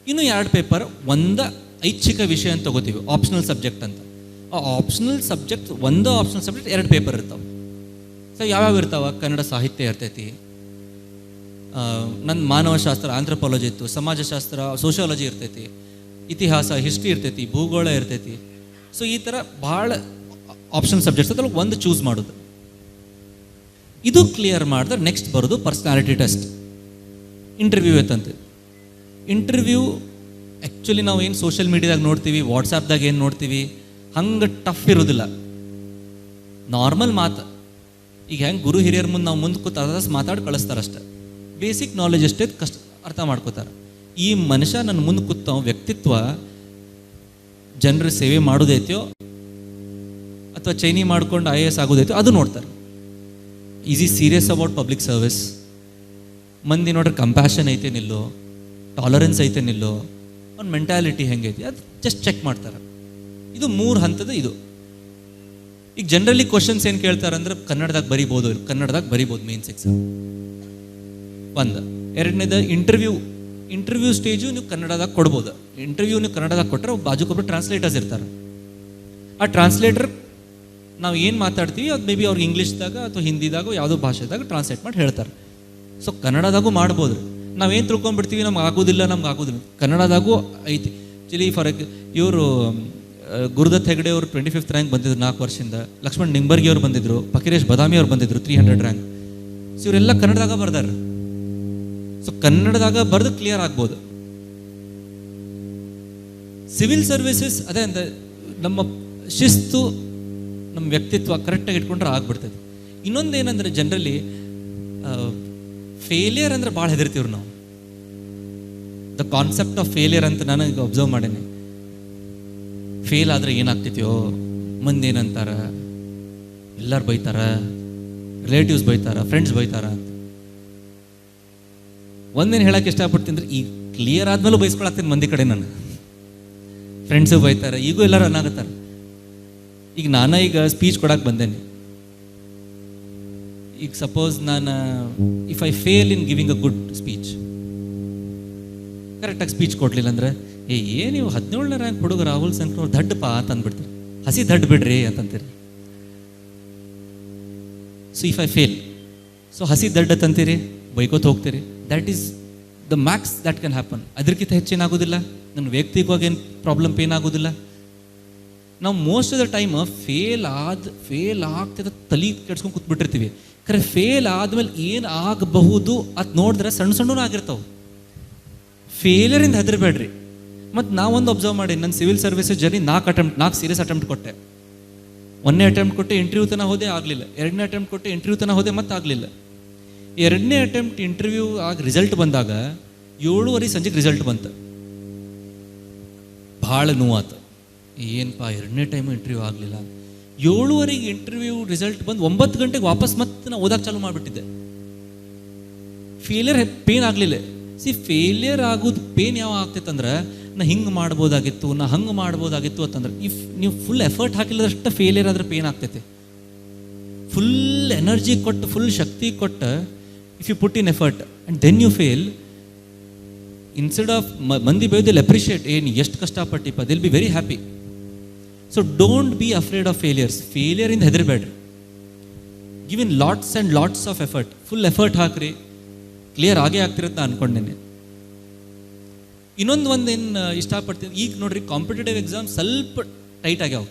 ಇನ್ನು 2 ಪೇಪರ್, 1 ಐಚ್ಛಿಕ ವಿಷಯ ಅಂತ ತಗೋತೀವಿ, ಆಪ್ಷನಲ್ ಸಬ್ಜೆಕ್ಟ್ ಅಂತ. ಆ optional subject, 1 optional subject 2 paper ಇರ್ತಾವೆ. ಸೊ ಯಾವ್ಯಾವ ಇರ್ತಾವ, ಕನ್ನಡ ಸಾಹಿತ್ಯ ಇರ್ತೈತಿ, ನನ್ನ ಮಾನವಶಾಸ್ತ್ರ ಆಂಥ್ರೋಪಾಲಜಿ ಇತ್ತು, ಸಮಾಜಶಾಸ್ತ್ರ ಸೋಷಿಯಾಲಜಿ ಇರ್ತೈತಿ, ಇತಿಹಾಸ ಹಿಸ್ಟ್ರಿ ಇರ್ತೈತಿ, ಭೂಗೋಳ ಇರ್ತೈತಿ. ಸೊ ಈ ಥರ ಭಾಳ ಆಪ್ಷನ್ ಸಬ್ಜೆಕ್ಟ್ಸ್ ಅದ್ರೊಳಗೆ 1 ಚೂಸ್ ಮಾಡೋದು. ಇದು ಕ್ಲಿಯರ್ ಮಾಡಿದ್ರೆ ನೆಕ್ಸ್ಟ್ ಬರೋದು ಪರ್ಸ್ನಾಲಿಟಿ ಟೆಸ್ಟ್, ಇಂಟರ್ವ್ಯೂ ಇತ್ತಂತೆ. ಇಂಟರ್ವ್ಯೂ ಆ್ಯಕ್ಚುಲಿ ನಾವು ಏನು ಸೋಷಿಯಲ್ ಮೀಡಿಯಾದಾಗ ನೋಡ್ತೀವಿ, ವಾಟ್ಸಾಪ್ದಾಗ ಏನು ನೋಡ್ತೀವಿ, ಹಂಗೆ ಟಫ್ ಇರೋದಿಲ್ಲ. ನಾರ್ಮಲ್ ಮಾತು, ಈಗ ಹೆಂಗೆ ಗುರು ಹಿರಿಯರ ಮುಂದೆ ನಾವು ಮುಂದೆ ಕೂತ ಮಾತಾಡಿ ಕಳಿಸ್ತಾರಷ್ಟೆ. ಬೇಸಿಕ್ ನಾಲೆಜ್ ಅಷ್ಟೇ ಕಷ್ಟ ಅರ್ಥ ಮಾಡ್ಕೋತಾರೆ. ಈ ಮನುಷ್ಯ ನನ್ನ ಮುಂದೆ ಕೂತ ವ್ಯಕ್ತಿತ್ವ ಜನರ ಸೇವೆ ಮಾಡೋದೈತೋ ಅಥವಾ ಚೈನಿ ಮಾಡ್ಕೊಂಡು IAS ಆಗೋದೈತೋ ಅದು ನೋಡ್ತಾರೆ. ಈಸ್ ಈ ಸೀರಿಯಸ್ ಅಬೌಟ್ ಪಬ್ಲಿಕ್ ಸರ್ವಿಸ್, ಮಂದಿ ನೋಡ್ರೆ ಕಂಪ್ಯಾಷನ್ ಐತೇನಿಲ್ಲೋ, ಟಾಲರೆನ್ಸ್ ಐತೇನಿಲ್ಲೋ, ಅವ್ನ ಮೆಂಟಾಲಿಟಿ ಹೆಂಗೈತಿ, ಅದು ಜಸ್ಟ್ ಚೆಕ್ ಮಾಡ್ತಾರೆ. ಇದು 3 ಹಂತದ ಇದು. ಈಗ ಜನರಲಿ ಕ್ವಶನ್ಸ್ ಏನು ಕೇಳ್ತಾರೆ ಅಂದ್ರೆ, ಕನ್ನಡದಾಗ ಬರಿಬೋದು ಮೇನ್ಸ್ ಎಕ್ಸಾಮ್ 1. ಎರಡನೇದು ಇಂಟರ್ವ್ಯೂ ಸ್ಟೇಜು ನೀವು ಕನ್ನಡದಾಗ ಕೊಡ್ಬೋದು. ಇಂಟರ್ವ್ಯೂ ನೀವು ಕನ್ನಡದಾಗ ಕೊಟ್ಟರೆ ಬಾಜುಕೊಬ್ಬರು ಟ್ರಾನ್ಸ್ಲೇಟರ್ಸ್ ಇರ್ತಾರೆ. ಆ ಟ್ರಾನ್ಸ್ಲೇಟರ್ ನಾವು ಏನು ಮಾತಾಡ್ತೀವಿ ಅದು ಮೇ ಬಿ ಅವ್ರಿಗೆ ಇಂಗ್ಲೀಷ್ದಾಗ ಅಥವಾ ಹಿಂದಿದಾಗ ಯಾವುದೋ ಭಾಷೆದಾಗ ಟ್ರಾನ್ಸ್ಲೇಟ್ ಮಾಡಿ ಹೇಳ್ತಾರೆ. ಸೊ ಕನ್ನಡದಾಗೂ ಮಾಡ್ಬೋದು. ನಾವೇನು ತಿಳ್ಕೊಂಡ್ಬಿಡ್ತೀವಿ, ನಮ್ಗೆ ಆಗೋದಿಲ್ಲ. ಕನ್ನಡದಾಗೂ ಐತಿ. ಆ್ಯಕ್ಚುಲಿ ಇವರು ಗುರುದತ್ ಹೆಗಡೆ ಅವರು 25th ರ್ಯಾಂಕ್ ಬಂದಿದ್ರು 4 ವರ್ಷದಿಂದ. ಲಕ್ಷ್ಮಣ್ ನಿಂಬರ್ಗಿ ಅವ್ರು ಬಂದಿದ್ರು, ಫಕೀರೇಶ್ ಬದಾಮಿ ಅವ್ರು ಬಂದಿದ್ರು 300 ರ್ಯಾಂಕ್. ಸೊ ಇವರೆಲ್ಲ ಕನ್ನಡದಾಗ ಬರ್ದಾರ. ಸೊ ಕನ್ನಡದಾಗ ಬರೆದು ಕ್ಲಿಯರ್ ಆಗ್ಬೋದು. ಸಿವಿಲ್ ಸರ್ವಿಸಸ್ ಅದೇ ಅಂತ, ನಮ್ಮ ಶಿಸ್ತು, ನಮ್ಮ ವ್ಯಕ್ತಿತ್ವ ಕರೆಕ್ಟಾಗಿ ಇಟ್ಕೊಂಡ್ರೆ ಆಗ್ಬಿಡ್ತದೆ. ಇನ್ನೊಂದು ಏನಂದರೆ, ಜನರಲಿ ಫೇಲಿಯರ್ ಅಂದರೆ ಭಾಳ ಹೆದರ್ತೀವ್ರಿ ನಾವು. ದ ಕಾನ್ಸೆಪ್ಟ್ ಆಫ್ ಫೇಲಿಯರ್ ಅಂತ ನಾನು ಈಗ ಅಬ್ಸರ್ವ್ ಮಾಡೇನೆ. ಫೇಲ್ ಆದರೆ ಏನಾಗ್ತೈತಿಯೋ, ಮಂದಿ ಏನಂತಾರ, ಎಲ್ಲರೂ ಬೈತಾರ, ರಿಲೇಟಿವ್ಸ್ ಬೈತಾರ, ಫ್ರೆಂಡ್ಸ್ ಬೈತಾರ ಅಂತ. ಒಂದೇನು ಹೇಳಕ್ಕೆ ಇಷ್ಟಪಡ್ತೀನಿ ಅಂದರೆ, ಈಗ ಕ್ಲಿಯರ್ ಆದ್ಮೇಲೂ ಬೈಸ್ಕೊಳತ್ತೀನಿ ಮಂದಿ ಕಡೆ. ನಾನು ಫ್ರೆಂಡ್ಸು ಬೈತಾರೆ, ಈಗೂ ಎಲ್ಲರೂ ಅನ್ನಾಗತ್ತಾರೆ. ಈಗ ಈಗ ಸ್ಪೀಚ್ ಕೊಡಕ್ಕೆ ಬಂದೇನೆ. ಈಗ ಸಪೋಸ್ ನಾನು if I fail in giving a good speech, ಕರೆಕ್ಟಾಗಿ ಸ್ಪೀಚ್ ಕೊಡಲಿಲ್ಲ ಅಂದರೆ, ನೀವು 17ನೇ ರ್ಯಾಂಕ್ ಹುಡುಗ ರಾಹುಲ್ ಸಂಕ್ನವ್ರು ದಡ್ಡಪ್ಪ ಅಂತ ಅಂದ್ಬಿಡ್ತೀರಿ, ಹಸಿ ದಡ್ಡ ಬಿಡ್ರಿ ಅಂತಂತೀರಿ. So if I fail, so ಹಸಿ ದಡ್ಡ ತಂತೀರಿ, ಬೈಕೋತ ಹೋಗ್ತೀರಿ. That is the max that can happen. ಅದಕ್ಕಿಂತ ಹೆಚ್ಚೇನಾಗೋದಿಲ್ಲ. ನನ್ನ ವೈಯಕ್ತಿಕವಾಗಿ ಏನು ಪ್ರಾಬ್ಲಮ್ ಏನಾಗೋದಿಲ್ಲ. ನಾವು most of the time fail ಆಗ್ತಿದ್ದ ತಲೆ ಕೆಡ್ಸ್ಕೊಂಡು ಕೂತ್ಬಿಟ್ಟಿರ್ತೀವಿ. ಖರೆ ಫೇಲ್ ಆದ್ಮೇಲೆ ಏನು ಆಗಬಹುದು ಅದು ನೋಡಿದ್ರೆ ಸಣ್ಣ ಆಗಿರ್ತಾವೆ. ಫೇಲಿಯರಿಂದ ಹೆದರಬೇಡ್ರಿ. ಮತ್ತು ನಾವೊಂದು ಅಬ್ಸರ್ವ್ ಮಾಡಿ, ನನ್ನ civil services journey 4 serious attempt ಕೊಟ್ಟೆ. 1ನೇ ಅಟೆಂಪ್ಟ್ ಕೊಟ್ಟೆ, ಇಂಟರ್ವ್ಯೂ ತನಕ ಹೋದೆ, ಆಗಲಿಲ್ಲ. 2ನೇ ಅಟೆಂಪ್ಟ್ ಕೊಟ್ಟೆ, ಇಂಟರ್ವ್ಯೂ ತನಕ ಹೋದೆ, ಮತ್ತೆ ಆಗಲಿಲ್ಲ. 2ನೇ ಅಟೆಂಪ್ಟ್ ಇಂಟರ್ವ್ಯೂ ಆಗಿ ರಿಸಲ್ಟ್ ಬಂದಾಗ 7:30 ಸಂಜೆಗೆ ರಿಸಲ್ಟ್ ಬಂತು. ಭಾಳ ನೋವಾತು. ಏನಪ್ಪ 2ನೇ ಟೈಮು ಇಂಟರ್ವ್ಯೂ ಆಗಲಿಲ್ಲ. 7:30 ಇಂಟರ್ವ್ಯೂ ರಿಸಲ್ಟ್ ಬಂದು 9 ಗಂಟೆಗೆ ವಾಪಸ್ ಮತ್ತೆ ನಾನು ಓದಕ್ಕೆ ಚಾಲು ಮಾಡಿಬಿಟ್ಟಿದ್ದೆ. ಫೇಲಿಯರ್ ಪೇನ್ ಆಗಲಿಲ್ಲ. ಫೇಲಿಯರ್ ಆಗೋದು ಪೇನ್ ಯಾವ ಆಗ್ತೈತೆ ಅಂದ್ರೆ, ನಾ ಹಿಂಗೆ ಮಾಡ್ಬೋದಾಗಿತ್ತು, ನಾ ಹಂಗೆ ಮಾಡ್ಬೋದಾಗಿತ್ತು ಅಂತಂದ್ರೆ, ಇಫ್ ನೀವು ಫುಲ್ ಎಫರ್ಟ್ ಹಾಕಿಲ್ಲದಷ್ಟು ಫೇಲಿಯರ್ ಆದ್ರೆ ಪೇನ್ ಆಗ್ತೈತೆ. ಫುಲ್ ಎನರ್ಜಿ ಕೊಟ್ಟು, ಫುಲ್ ಶಕ್ತಿ ಕೊಟ್ಟು, if you put in effort and then you fail, instead of ಮಂದಿ ಬೇಯ್ದಲ್ಲಿ ಅಪ್ರಿಷಿಯೇಟ್, ಏನು ಎಷ್ಟು ಕಷ್ಟಪಟ್ಟಿಪ್ಪ, ದಿಲ್ be very happy. So don't be afraid of failures. ಫೇಲಿಯರಿಂದ ಹೆದರಬೇಡ್ರಿ. Give in lots and lots of effort. Full effort ಹಾಕ್ರಿ, ಕ್ಲಿಯರ್ ಆಗೇ ಆಗ್ತಿರುತ್ತೆ ಅನ್ಕೊಂಡೇನೆ. ಒಂದೇನು ಇಷ್ಟಪಡ್ತೀನಿ, ಈಗ ನೋಡ್ರಿ ಕಾಂಪಿಟೇಟಿವ್ ಎಕ್ಸಾಮ್ ಸ್ವಲ್ಪ ಟೈಟ್ ಆಗ್ಯಾವ,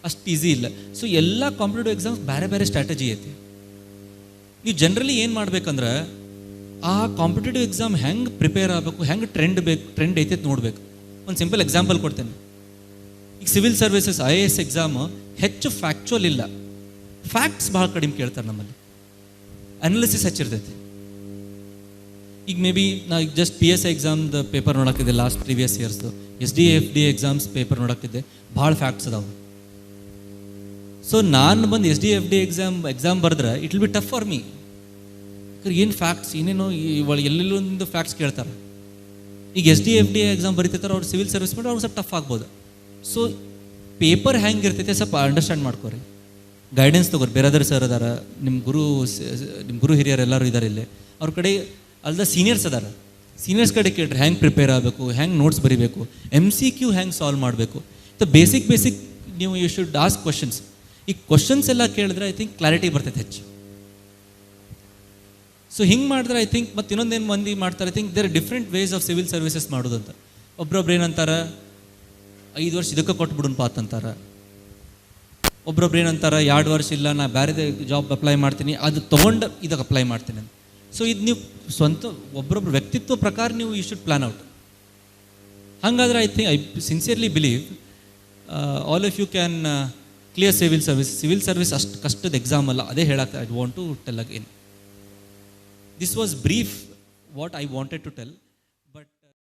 ಅಷ್ಟು ಈಸಿ ಇಲ್ಲ. ಸೊ ಎಲ್ಲ ಕಾಂಪಿಟೇಟಿವ್ ಎಕ್ಸಾಮ್ಸ್ ಬೇರೆ ಬೇರೆ ಸ್ಟ್ರಾಟಜಿ ಐತಿ. ನೀವು ಜನರಲಿ ಏನು ಮಾಡ್ಬೇಕಂದ್ರೆ, ಆ ಕಾಂಪಿಟೇಟಿವ್ ಎಕ್ಸಾಮ್ ಹೆಂಗೆ ಪ್ರಿಪೇರ್ ಆಗಬೇಕು, ಹೆಂಗೆ ಟ್ರೆಂಡ್ ಐತೆ ನೋಡ್ಬೇಕು. ಒಂದು ಸಿಂಪಲ್ ಎಕ್ಸಾಂಪಲ್ ಕೊಡ್ತೇನೆ. ಈಗ ಸಿವಿಲ್ ಸರ್ವಿಸಸ್ IAS ಎಕ್ಸಾಮ್ ಹೆಚ್ಚು ಫ್ಯಾಕ್ಚುವಲ್ ಇಲ್ಲ, ಫ್ಯಾಕ್ಟ್ಸ್ ಭಾಳ ಕಡಿಮೆ ಕೇಳ್ತಾರೆ ನಮ್ಮಲ್ಲಿ, ಅನಾಲಿಸಿಸ್ ಹೆಚ್ಚಿರ್ತೈತಿ. ಈಗ ಮೇ ಬಿ ನಾ ಈಗ ಜಸ್ಟ್ PSI ಎಕ್ಸಾಮ್ದು ಪೇಪರ್ ನೋಡೋಕ್ಕಿದ್ದೆ, ಲಾಸ್ಟ್ ಪ್ರೀವಿಯಸ್ ಇಯರ್ಸ್ದು SDA/FDA ಎಕ್ಸಾಮ್ಸ್ ಪೇಪರ್ ನೋಡೋಕ್ಕಿದ್ದೆ, ಭಾಳ ಫ್ಯಾಕ್ಟ್ಸ್ ಅದಾವೆ. ಸೊ ನಾನು ಬಂದು SDA/FDA ಎಕ್ಸಾಮ್ ಬರೆದ್ರೆ it will be tough for me. ಏನು ಫ್ಯಾಕ್ಟ್ಸ್, ಏನೇನೋ ಇವಾಗ ಎಲ್ಲೆಲ್ಲೊಂದು ಫ್ಯಾಕ್ಟ್ಸ್ ಕೇಳ್ತಾರೆ. ಈಗ SDA/FDA ಎಕ್ಸಾಮ್ ಬರೀತಿರ್ತಾರೆ, ಅವ್ರು ಸಿವಿಲ್ ಸರ್ವಿಸ್ ಮಾಡಿ ಅವ್ರು ಸ್ವಲ್ಪ ಟಫ್ ಆಗ್ಬೋದು. ಸೊ ಪೇಪರ್ ಹೆಂಗೆ ಇರ್ತೈತೆ ಸ್ವಲ್ಪ ಅಂಡರ್ಸ್ಟ್ಯಾಂಡ್ ಮಾಡ್ಕೋರಿ, ಗೈಡೆನ್ಸ್ ತೊಗೊರಿ. ಬೇರೆದರ್ ಸರ್ ಅದಾರ, ನಿಮ್ಮ ಗುರು ಹಿರಿಯರು ಎಲ್ಲರೂ ಇದ್ದಾರೆ ಇಲ್ಲಿ, ಅವ್ರ ಕಡೆ ಅಲ್ದ ಸೀನಿಯರ್ಸ್ ಅದಾರ, ಸೀನಿಯರ್ಸ್ ಕಡೆ ಕೇಳ್ರಿ ಹೆಂಗೆ ಪ್ರಿಪೇರ್ ಆಗಬೇಕು, ಹೆಂಗೆ ನೋಟ್ಸ್ ಬರೀಬೇಕು, MCQ ಹೆಂಗೆ ಸಾಲ್ವ್ ಮಾಡಬೇಕು. ಸೊ ಬೇಸಿಕ್ ನೀವು ಯು ಶುಡ್ ಆಸ್ಕ್ ಕ್ವಶನ್ಸ್. ಈ ಕ್ವಶನ್ಸ್ ಎಲ್ಲ ಕೇಳಿದ್ರೆ ಐ ಥಿಂಕ್ ಕ್ಲಾರಿಟಿ ಬರ್ತೈತೆ ಹೆಚ್ಚು. ಸೊ ಹಿಂಗೆ ಮಾಡಿದ್ರೆ ಐ ಥಿಂಕ್, ಮತ್ತು ಇನ್ನೊಂದೇನು ಮಂದಿ ಮಾಡ್ತಾರೆ, I think there different ways of civil services ಮಾಡೋದು ಅಂತ. ಒಬ್ರೊಬ್ರು ಏನಂತಾರೆ, 5 ವರ್ಷ ಇದಕ್ಕೆ ಕೊಟ್ಬಿಡುನ್ಪ ಅಂತಂತಾರೆ. ಒಬ್ರೊಬ್ರು ಏನಂತಾರೆ, 2 ವರ್ಷ ಇಲ್ಲ ನಾ ಬೇರೆ ಜಾಬ್ ಅಪ್ಲೈ ಮಾಡ್ತೀನಿ, ಅದು ತೊಗೊಂಡು ಇದಕ್ಕೆ ಅಪ್ಲೈ ಮಾಡ್ತೀನಿ ಅಂತ. ಸೊ ಇದು ನೀವು ಸ್ವಂತ ಒಬ್ಬರೊಬ್ರು ವ್ಯಕ್ತಿತ್ವ ಪ್ರಕಾರ ನೀವು ಯು ಶುಡ್ ಪ್ಲಾನ್ ಔಟ್. ಹಾಗಾದ್ರೆ I think, I sincerely believe all of you can clear civil service. Civil service ಅಷ್ಟು ಕಷ್ಟದ ಎಕ್ಸಾಮ್ ಅಲ್ಲ, ಅದೇ ಹೇಳಕ್ಕೆ I want to tell again. This was brief what I wanted to tell.